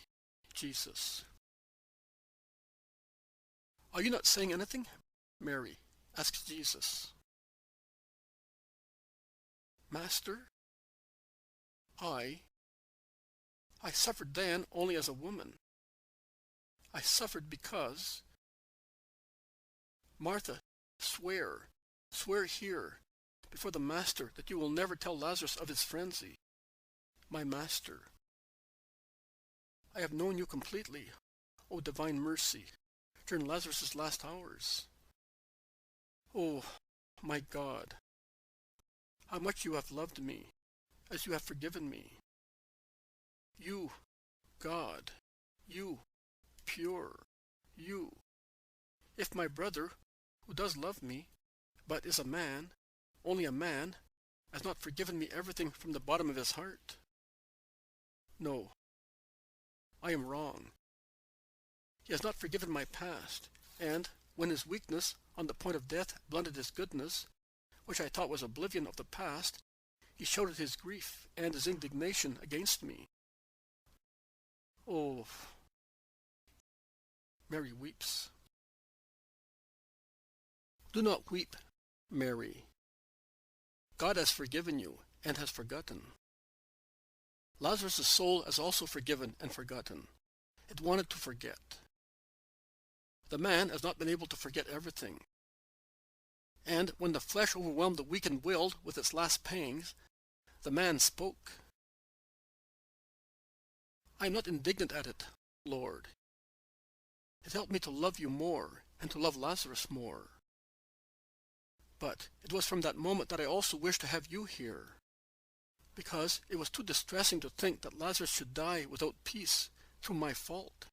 Jesus. Are you not saying anything, Mary? Asks Jesus. Master, I suffered then only as a woman. I suffered because... Martha, swear here, before the Master, that you will never tell Lazarus of his frenzy. My Master, I have known you completely, O divine mercy, during Lazarus' last hours. Oh, my God, how much you have loved me, as you have forgiven me. You, God, you, pure, you. If my brother, who does love me, but is a man, only a man, has not forgiven me everything from the bottom of his heart. No, I am wrong. He has not forgiven my past, and when his weakness on the point of death blunted his goodness, which I thought was oblivion of the past, he shouted his grief and his indignation against me. Oh, Mary weeps. Do not weep, Mary. God has forgiven you and has forgotten. Lazarus' soul has also forgiven and forgotten. It wanted to forget. The man has not been able to forget everything. And when the flesh overwhelmed the weakened will with its last pangs, the man spoke. I am not indignant at it, Lord. It helped me to love you more and to love Lazarus more. But it was from that moment that I also wished to have you here, because it was too distressing to think that Lazarus should die without peace through my fault.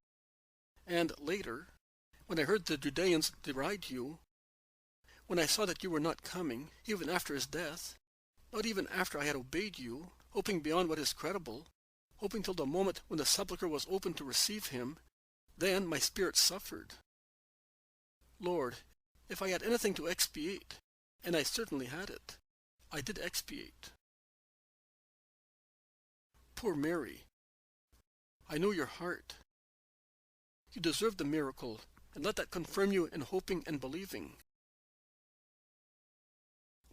And later, when I heard the Judeans deride you, when I saw that you were not coming, even after his death, not even after I had obeyed you, hoping beyond what is credible, hoping till the moment when the sepulchre was opened to receive him, then my spirit suffered. Lord, if I had anything to expiate, and I certainly had it, I did expiate. Poor Mary, I know your heart. You deserve the miracle, and let that confirm you in hoping and believing.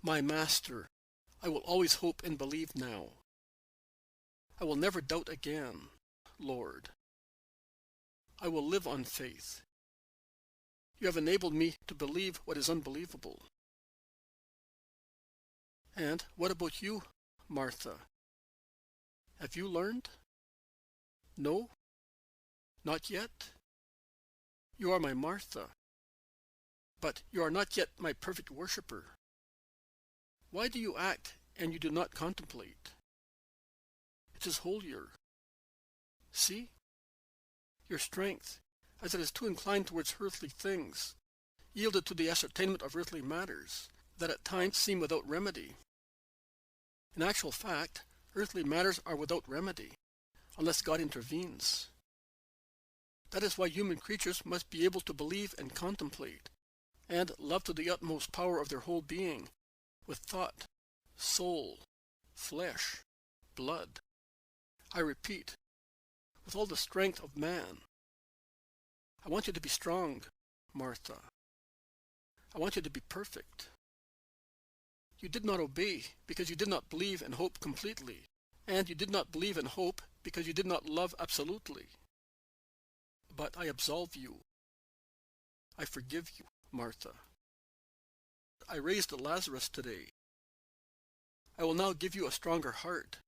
My Master, I will always hope and believe now. I will never doubt again, Lord. I will live on faith. You have enabled me to believe what is unbelievable. And what about you, Martha? Have you learned? No? Not yet? You are my Martha, but you are not yet my perfect worshipper. Why do you act and you do not contemplate? It is holier. See? Your strength, as it is too inclined towards earthly things, yielded to the ascertainment of earthly matters, that at times seem without remedy. In actual fact, earthly matters are without remedy, unless God intervenes. That is why human creatures must be able to believe and contemplate, and love to the utmost power of their whole being, with thought, soul, flesh, blood. I repeat, with all the strength of man. I want you to be strong, Martha. I want you to be perfect. You did not obey because you did not believe and hope completely, and you did not believe and hope because you did not love absolutely. But I absolve you. I forgive you, Martha. I raised Lazarus today. I will now give you a stronger heart.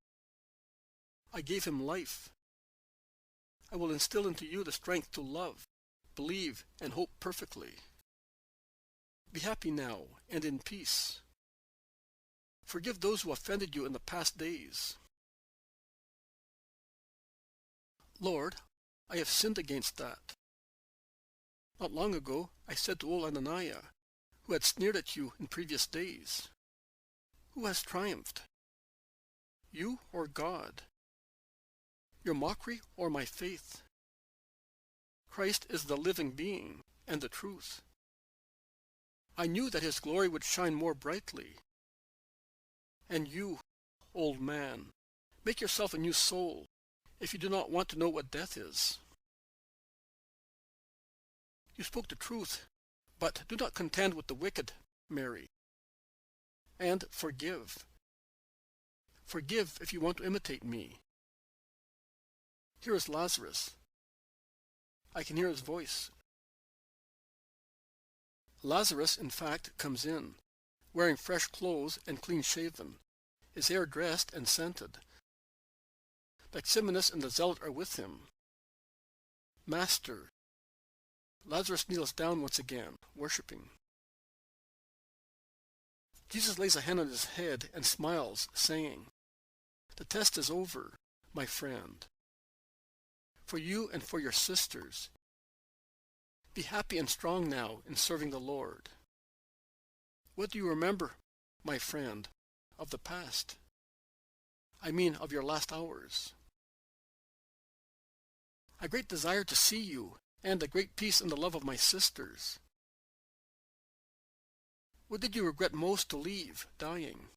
I gave him life. I will instill into you the strength to love, believe, and hope perfectly. Be happy now and in peace. Forgive those who offended you in the past days. Lord, I have sinned against that. Not long ago, I said to old Ananiah, who had sneered at you in previous days, "Who has triumphed? You or God? Your mockery or my faith? Christ is the living being and the truth. I knew that his glory would shine more brightly. And you, old man, make yourself a new soul if you do not want to know what death is. You spoke the truth, but do not contend with the wicked, Mary. And forgive. Forgive if you want to imitate me. Here is Lazarus. I can hear his voice. Lazarus, in fact, comes in, wearing fresh clothes and clean-shaven, his hair dressed and scented. Maximinus and the zealot are with him. Master. Lazarus kneels down once again, worshipping. Jesus lays a hand on his head and smiles, saying, "The test is over, my friend. For you and for your sisters. Be happy and strong now in serving the Lord. What do you remember, my friend, of the past? I mean of your last hours. A great desire to see you, and a great peace in the love of my sisters. What did you regret most to leave, dying?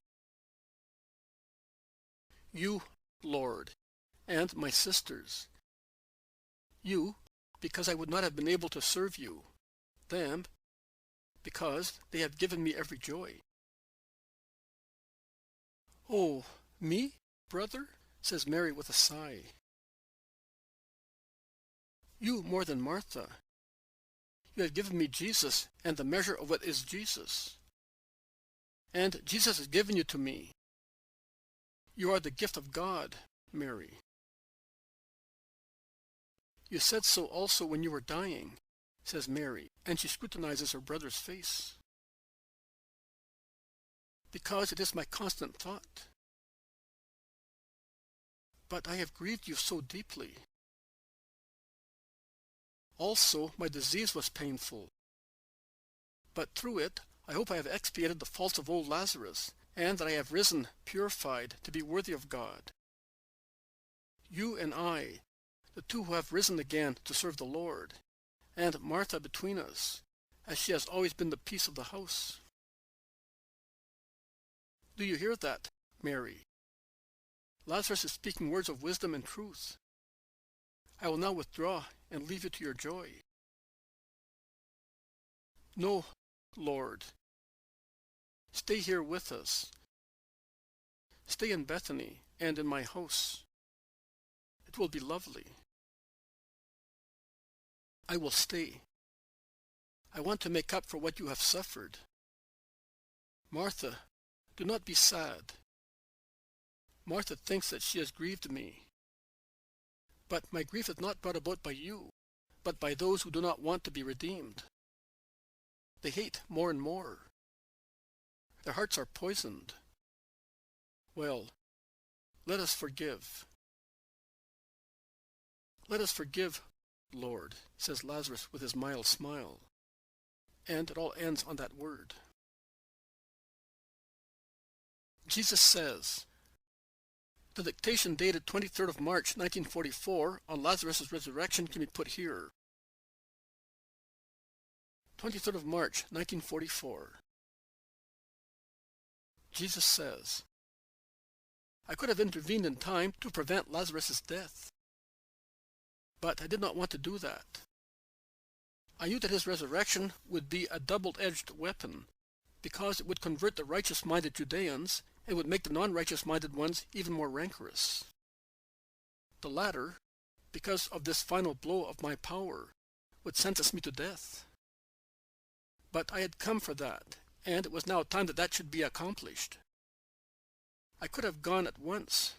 You, Lord, and my sisters. You, because I would not have been able to serve you. Them, because they have given me every joy." "Oh, me, brother?" says Mary with a sigh. "You more than Martha. You have given me Jesus and the measure of what is Jesus. And Jesus has given you to me. You are the gift of God, Mary. You said so also when you were dying," says Mary, and she scrutinizes her brother's face. "Because it is my constant thought. But I have grieved you so deeply. Also, my disease was painful. But through it, I hope I have expiated the faults of old Lazarus, and that I have risen, purified, to be worthy of God. You and I, the two who have risen again to serve the Lord, and Martha between us, as she has always been the peace of the house. Do you hear that, Mary? Lazarus is speaking words of wisdom and truth. I will now withdraw and leave you to your joy." "No, Lord. Stay here with us. Stay in Bethany and in my house. It will be lovely." "I will stay. I want to make up for what you have suffered. Martha, do not be sad. Martha thinks that she has grieved me. But my grief is not brought about by you, but by those who do not want to be redeemed. They hate more and more. Their hearts are poisoned. Well, let us forgive." "Let us forgive, Lord," says Lazarus with his mild smile. And it all ends on that word. Jesus says, the dictation dated 23rd of March, 1944, on Lazarus' resurrection can be put here. 23rd of March, 1944. Jesus says, I could have intervened in time to prevent Lazarus' death. But I did not want to do that. I knew that his resurrection would be a double-edged weapon, because it would convert the righteous-minded Judeans and would make the non-righteous-minded ones even more rancorous. The latter, because of this final blow of my power, would sentence me to death. But I had come for that, and it was now time that should be accomplished. I could have gone at once,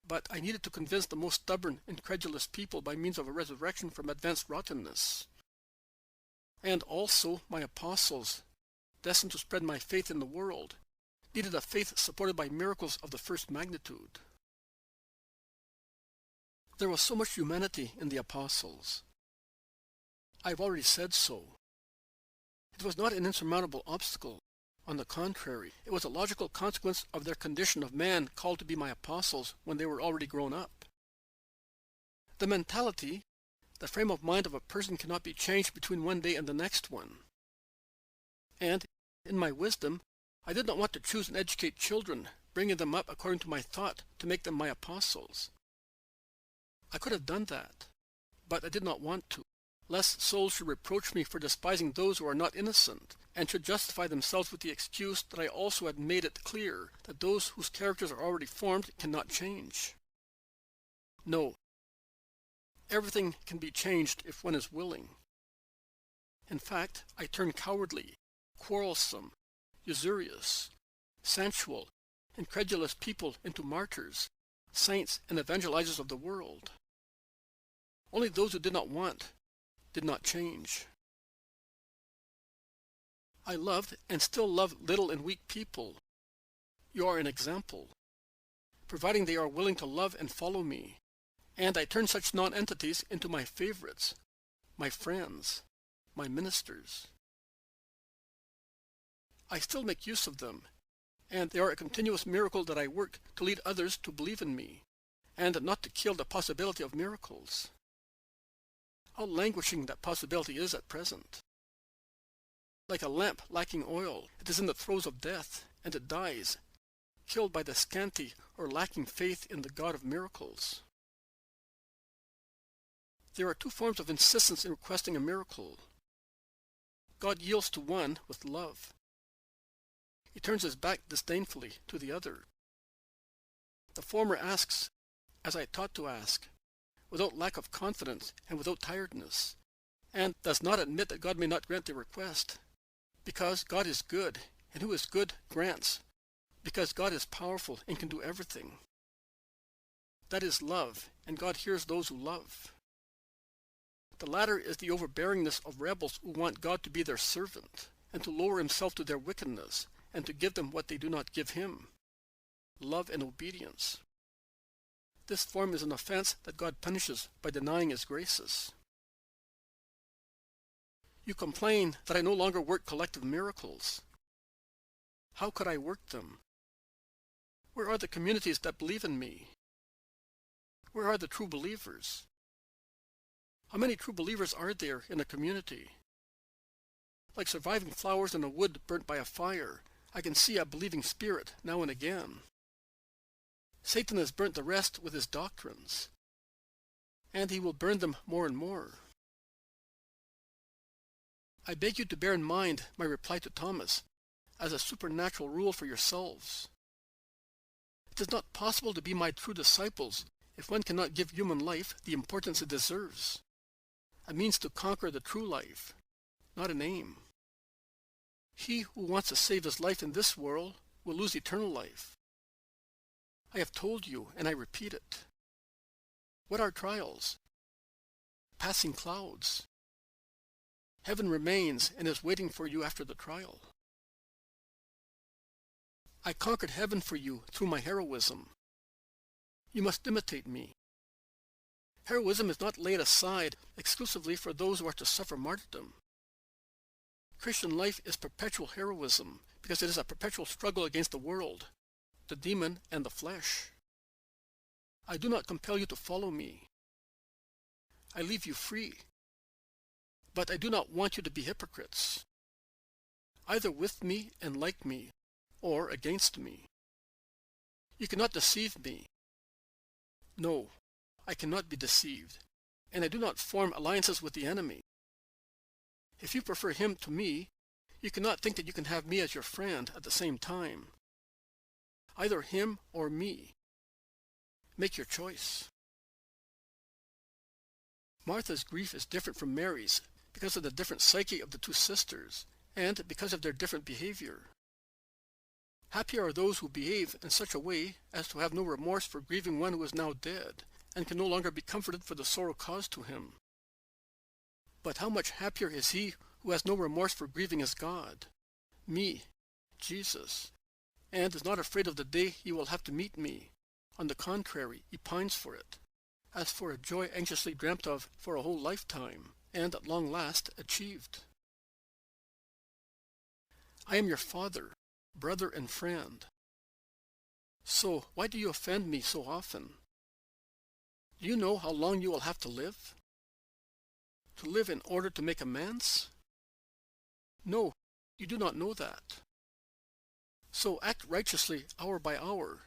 but I needed to convince the most stubborn, incredulous people by means of a resurrection from advanced rottenness. And also my apostles, destined to spread my faith in the world, needed a faith supported by miracles of the first magnitude. There was so much humanity in the apostles. I have already said so. It was not an insurmountable obstacle. On the contrary, it was a logical consequence of their condition of man called to be my apostles when they were already grown up. The mentality, the frame of mind of a person cannot be changed between one day and the next one. And, in my wisdom, I did not want to choose and educate children, bringing them up according to my thought to make them my apostles. I could have done that, but I did not want to, lest souls should reproach me for despising those who are not innocent, and should justify themselves with the excuse that I also had made it clear that those whose characters are already formed cannot change. No. Everything can be changed if one is willing. In fact, I turned cowardly, quarrelsome, usurious, sensual, incredulous people into martyrs, saints, and evangelizers of the world. Only those who did not want, did not change. I loved and still love little and weak people. You are an example, providing they are willing to love and follow me, and I turn such non-entities into my favorites, my friends, my ministers. I still make use of them, and they are a continuous miracle that I work to lead others to believe in me, and not to kill the possibility of miracles. How languishing that possibility is at present. Like a lamp lacking oil, it is in the throes of death, and it dies, killed by the scanty or lacking faith in the God of miracles. There are two forms of insistence in requesting a miracle. God yields to one with love. He turns his back disdainfully to the other. The former asks, as I taught to ask, without lack of confidence and without tiredness, and does not admit that God may not grant the request, because God is good, and who is good grants, because God is powerful and can do everything. That is love, and God hears those who love. The latter is the overbearingness of rebels who want God to be their servant, and to lower himself to their wickedness, and to give them what they do not give him, love and obedience. This form is an offense that God punishes by denying his graces. You complain that I no longer work collective miracles. How could I work them? Where are the communities that believe in me? Where are the true believers? How many true believers are there in a community? Like surviving flowers in a wood burnt by a fire, I can see a believing spirit now and again. Satan has burnt the rest with his doctrines, and he will burn them more and more. I beg you to bear in mind my reply to Thomas as a supernatural rule for yourselves. It is not possible to be my true disciples if one cannot give human life the importance it deserves, a means to conquer the true life, not an aim. He who wants to save his life in this world will lose eternal life. I have told you, and I repeat it. What are trials? Passing clouds. Heaven remains and is waiting for you after the trial. I conquered heaven for you through my heroism. You must imitate me. Heroism is not laid aside exclusively for those who are to suffer martyrdom. Christian life is perpetual heroism because it is a perpetual struggle against the world, the demon, and the flesh. I do not compel you to follow me. I leave you free. But I do not want you to be hypocrites, either with me and like me, or against me. You cannot deceive me. No, I cannot be deceived, and I do not form alliances with the enemy. If you prefer him to me, you cannot think that you can have me as your friend at the same time. Either him or me. Make your choice. Martha's grief is different from Mary's because of the different psyche of the two sisters, and because of their different behavior. Happy are those who behave in such a way as to have no remorse for grieving one who is now dead, and can no longer be comforted for the sorrow caused to him. But how much happier is he who has no remorse for grieving his God, me, Jesus, and is not afraid of the day he will have to meet me. On the contrary, he pines for it, as for a joy anxiously dreamt of for a whole lifetime, and at long last achieved. I am your father, brother, and friend. So why do you offend me so often? Do you know how long you will have to live? To live in order to make amends? No, you do not know that. So act righteously hour by hour,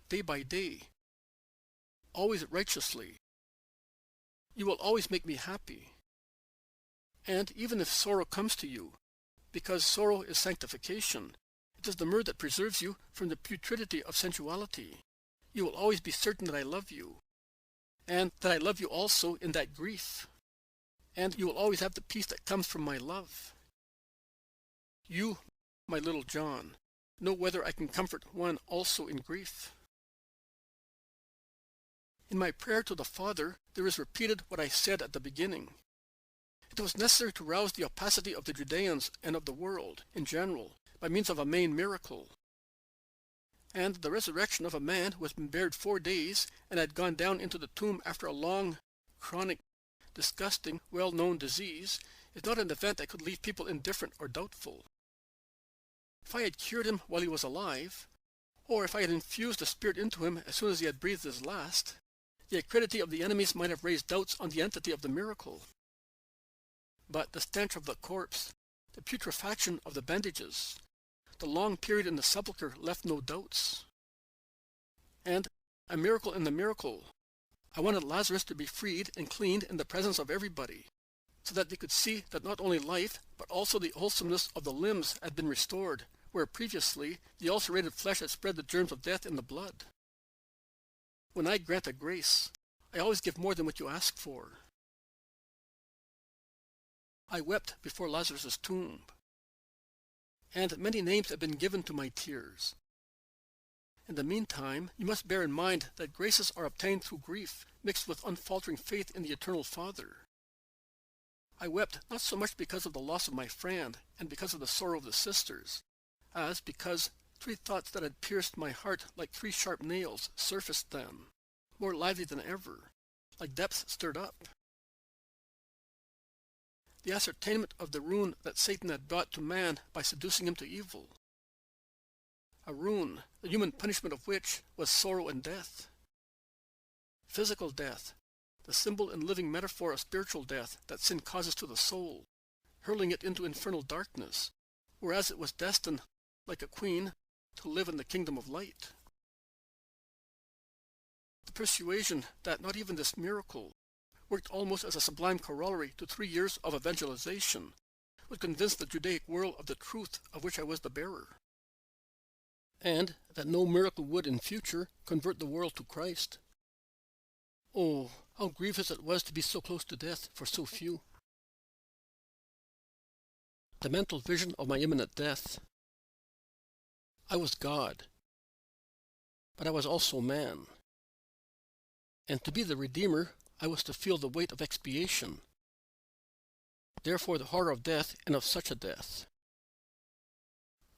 day by day, always righteously. You will always make me happy. And even if sorrow comes to you, because sorrow is sanctification, it is the myrrh that preserves you from the putridity of sensuality. You will always be certain that I love you, and that I love you also in that grief. And you will always have the peace that comes from my love. You, my little John, know whether I can comfort one also in grief. In my prayer to the Father, there is repeated what I said at the beginning. It was necessary to rouse the opacity of the Judeans and of the world in general by means of a main miracle. And the resurrection of a man who has been buried 4 days and had gone down into the tomb after a long, chronic, disgusting, well-known disease is not an event that could leave people indifferent or doubtful. If I had cured him while he was alive, or if I had infused the Spirit into him as soon as he had breathed his last, the acridity of the enemies might have raised doubts on the entity of the miracle. But the stench of the corpse, the putrefaction of the bandages, the long period in the sepulchre left no doubts. And a miracle in the miracle. I wanted Lazarus to be freed and cleaned in the presence of everybody, so that they could see that not only life, but also the wholesomeness of the limbs had been restored, where previously the ulcerated flesh had spread the germs of death in the blood. When I grant a grace, I always give more than what you ask for. I wept before Lazarus' tomb, and many names have been given to my tears. In the meantime, you must bear in mind that graces are obtained through grief, mixed with unfaltering faith in the Eternal Father. I wept not so much because of the loss of my friend, and because of the sorrow of the sisters, as because 3 thoughts that had pierced my heart like 3 sharp nails surfaced then, more lively than ever, like depths stirred up. The ascertainment of the ruin that Satan had brought to man by seducing him to evil. A ruin, the human punishment of which was sorrow and death. Physical death, the symbol and living metaphor of spiritual death that sin causes to the soul, hurling it into infernal darkness, whereas it was destined, like a queen, to live in the kingdom of light. The persuasion that not even this miracle, worked almost as a sublime corollary to 3 years of evangelization, would convince the Judaic world of the truth of which I was the bearer, and that no miracle would in future convert the world to Christ. Oh, how grievous it was to be so close to death for so few. The mental vision of my imminent death. I was God, but I was also man. And to be the Redeemer, I was to feel the weight of expiation. Therefore the horror of death, and of such a death.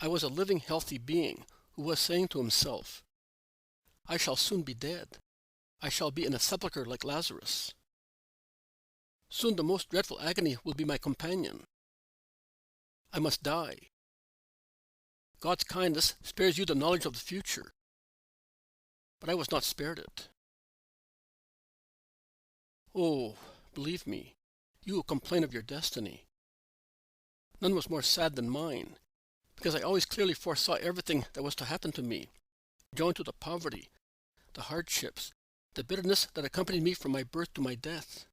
I was a living, healthy being who was saying to himself, I shall soon be dead. I shall be in a sepulchre like Lazarus. Soon the most dreadful agony will be my companion. I must die. God's kindness spares you the knowledge of the future, but I was not spared it. Oh, believe me, you who complain of your destiny. None was more sad than mine, because I always clearly foresaw everything that was to happen to me, joined to the poverty, the hardships, the bitterness that accompanied me from my birth to my death.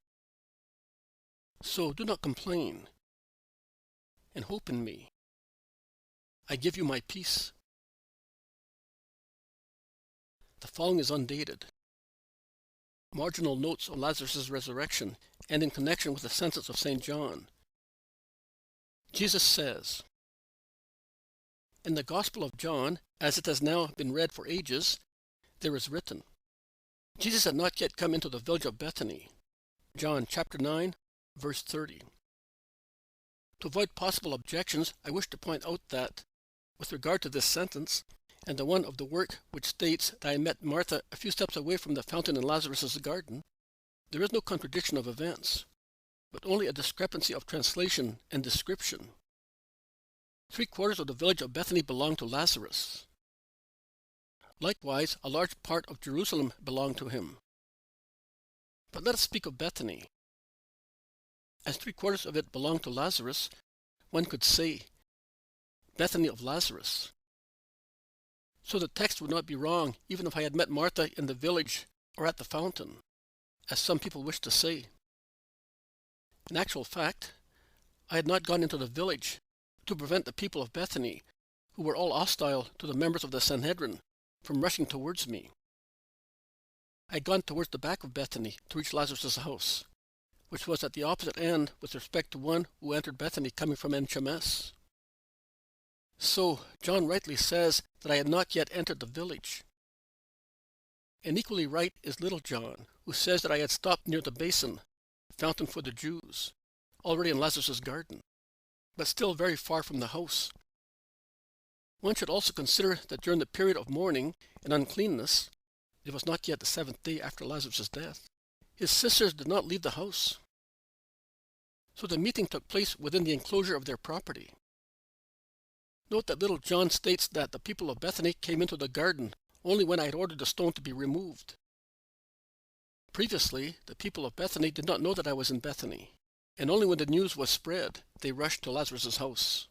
So do not complain, and hope in me. I give you my peace. The following is undated. Marginal notes on Lazarus' resurrection and in connection with the sentence of St. John. Jesus says, in the Gospel of John, as it has now been read for ages, there is written, Jesus had not yet come into the village of Bethany. John chapter 9, verse 30. To avoid possible objections, I wish to point out that, with regard to this sentence, and the one of the work which states that I met Martha a few steps away from the fountain in Lazarus' garden, there is no contradiction of events, but only a discrepancy of translation and description. 3/4 of the village of Bethany belonged to Lazarus. Likewise, a large part of Jerusalem belonged to him. But let us speak of Bethany. As 3/4 of it belonged to Lazarus, one could say, Bethany of Lazarus. So the text would not be wrong even if I had met Martha in the village or at the fountain, as some people wish to say. In actual fact, I had not gone into the village to prevent the people of Bethany, who were all hostile to the members of the Sanhedrin, from rushing towards me. I had gone towards the back of Bethany to reach Lazarus' house, which was at the opposite end with respect to one who entered Bethany coming from En-Shemesh. So, John rightly says that I had not yet entered the village. And equally right is little John, who says that I had stopped near the basin, fountain for the Jews, already in Lazarus' garden, but still very far from the house. One should also consider that during the period of mourning and uncleanness, it was not yet the 7th day after Lazarus' death, his sisters did not leave the house. So the meeting took place within the enclosure of their property. Note that little John states that the people of Bethany came into the garden only when I had ordered the stone to be removed. Previously, the people of Bethany did not know that I was in Bethany, and only when the news was spread, they rushed to Lazarus' house.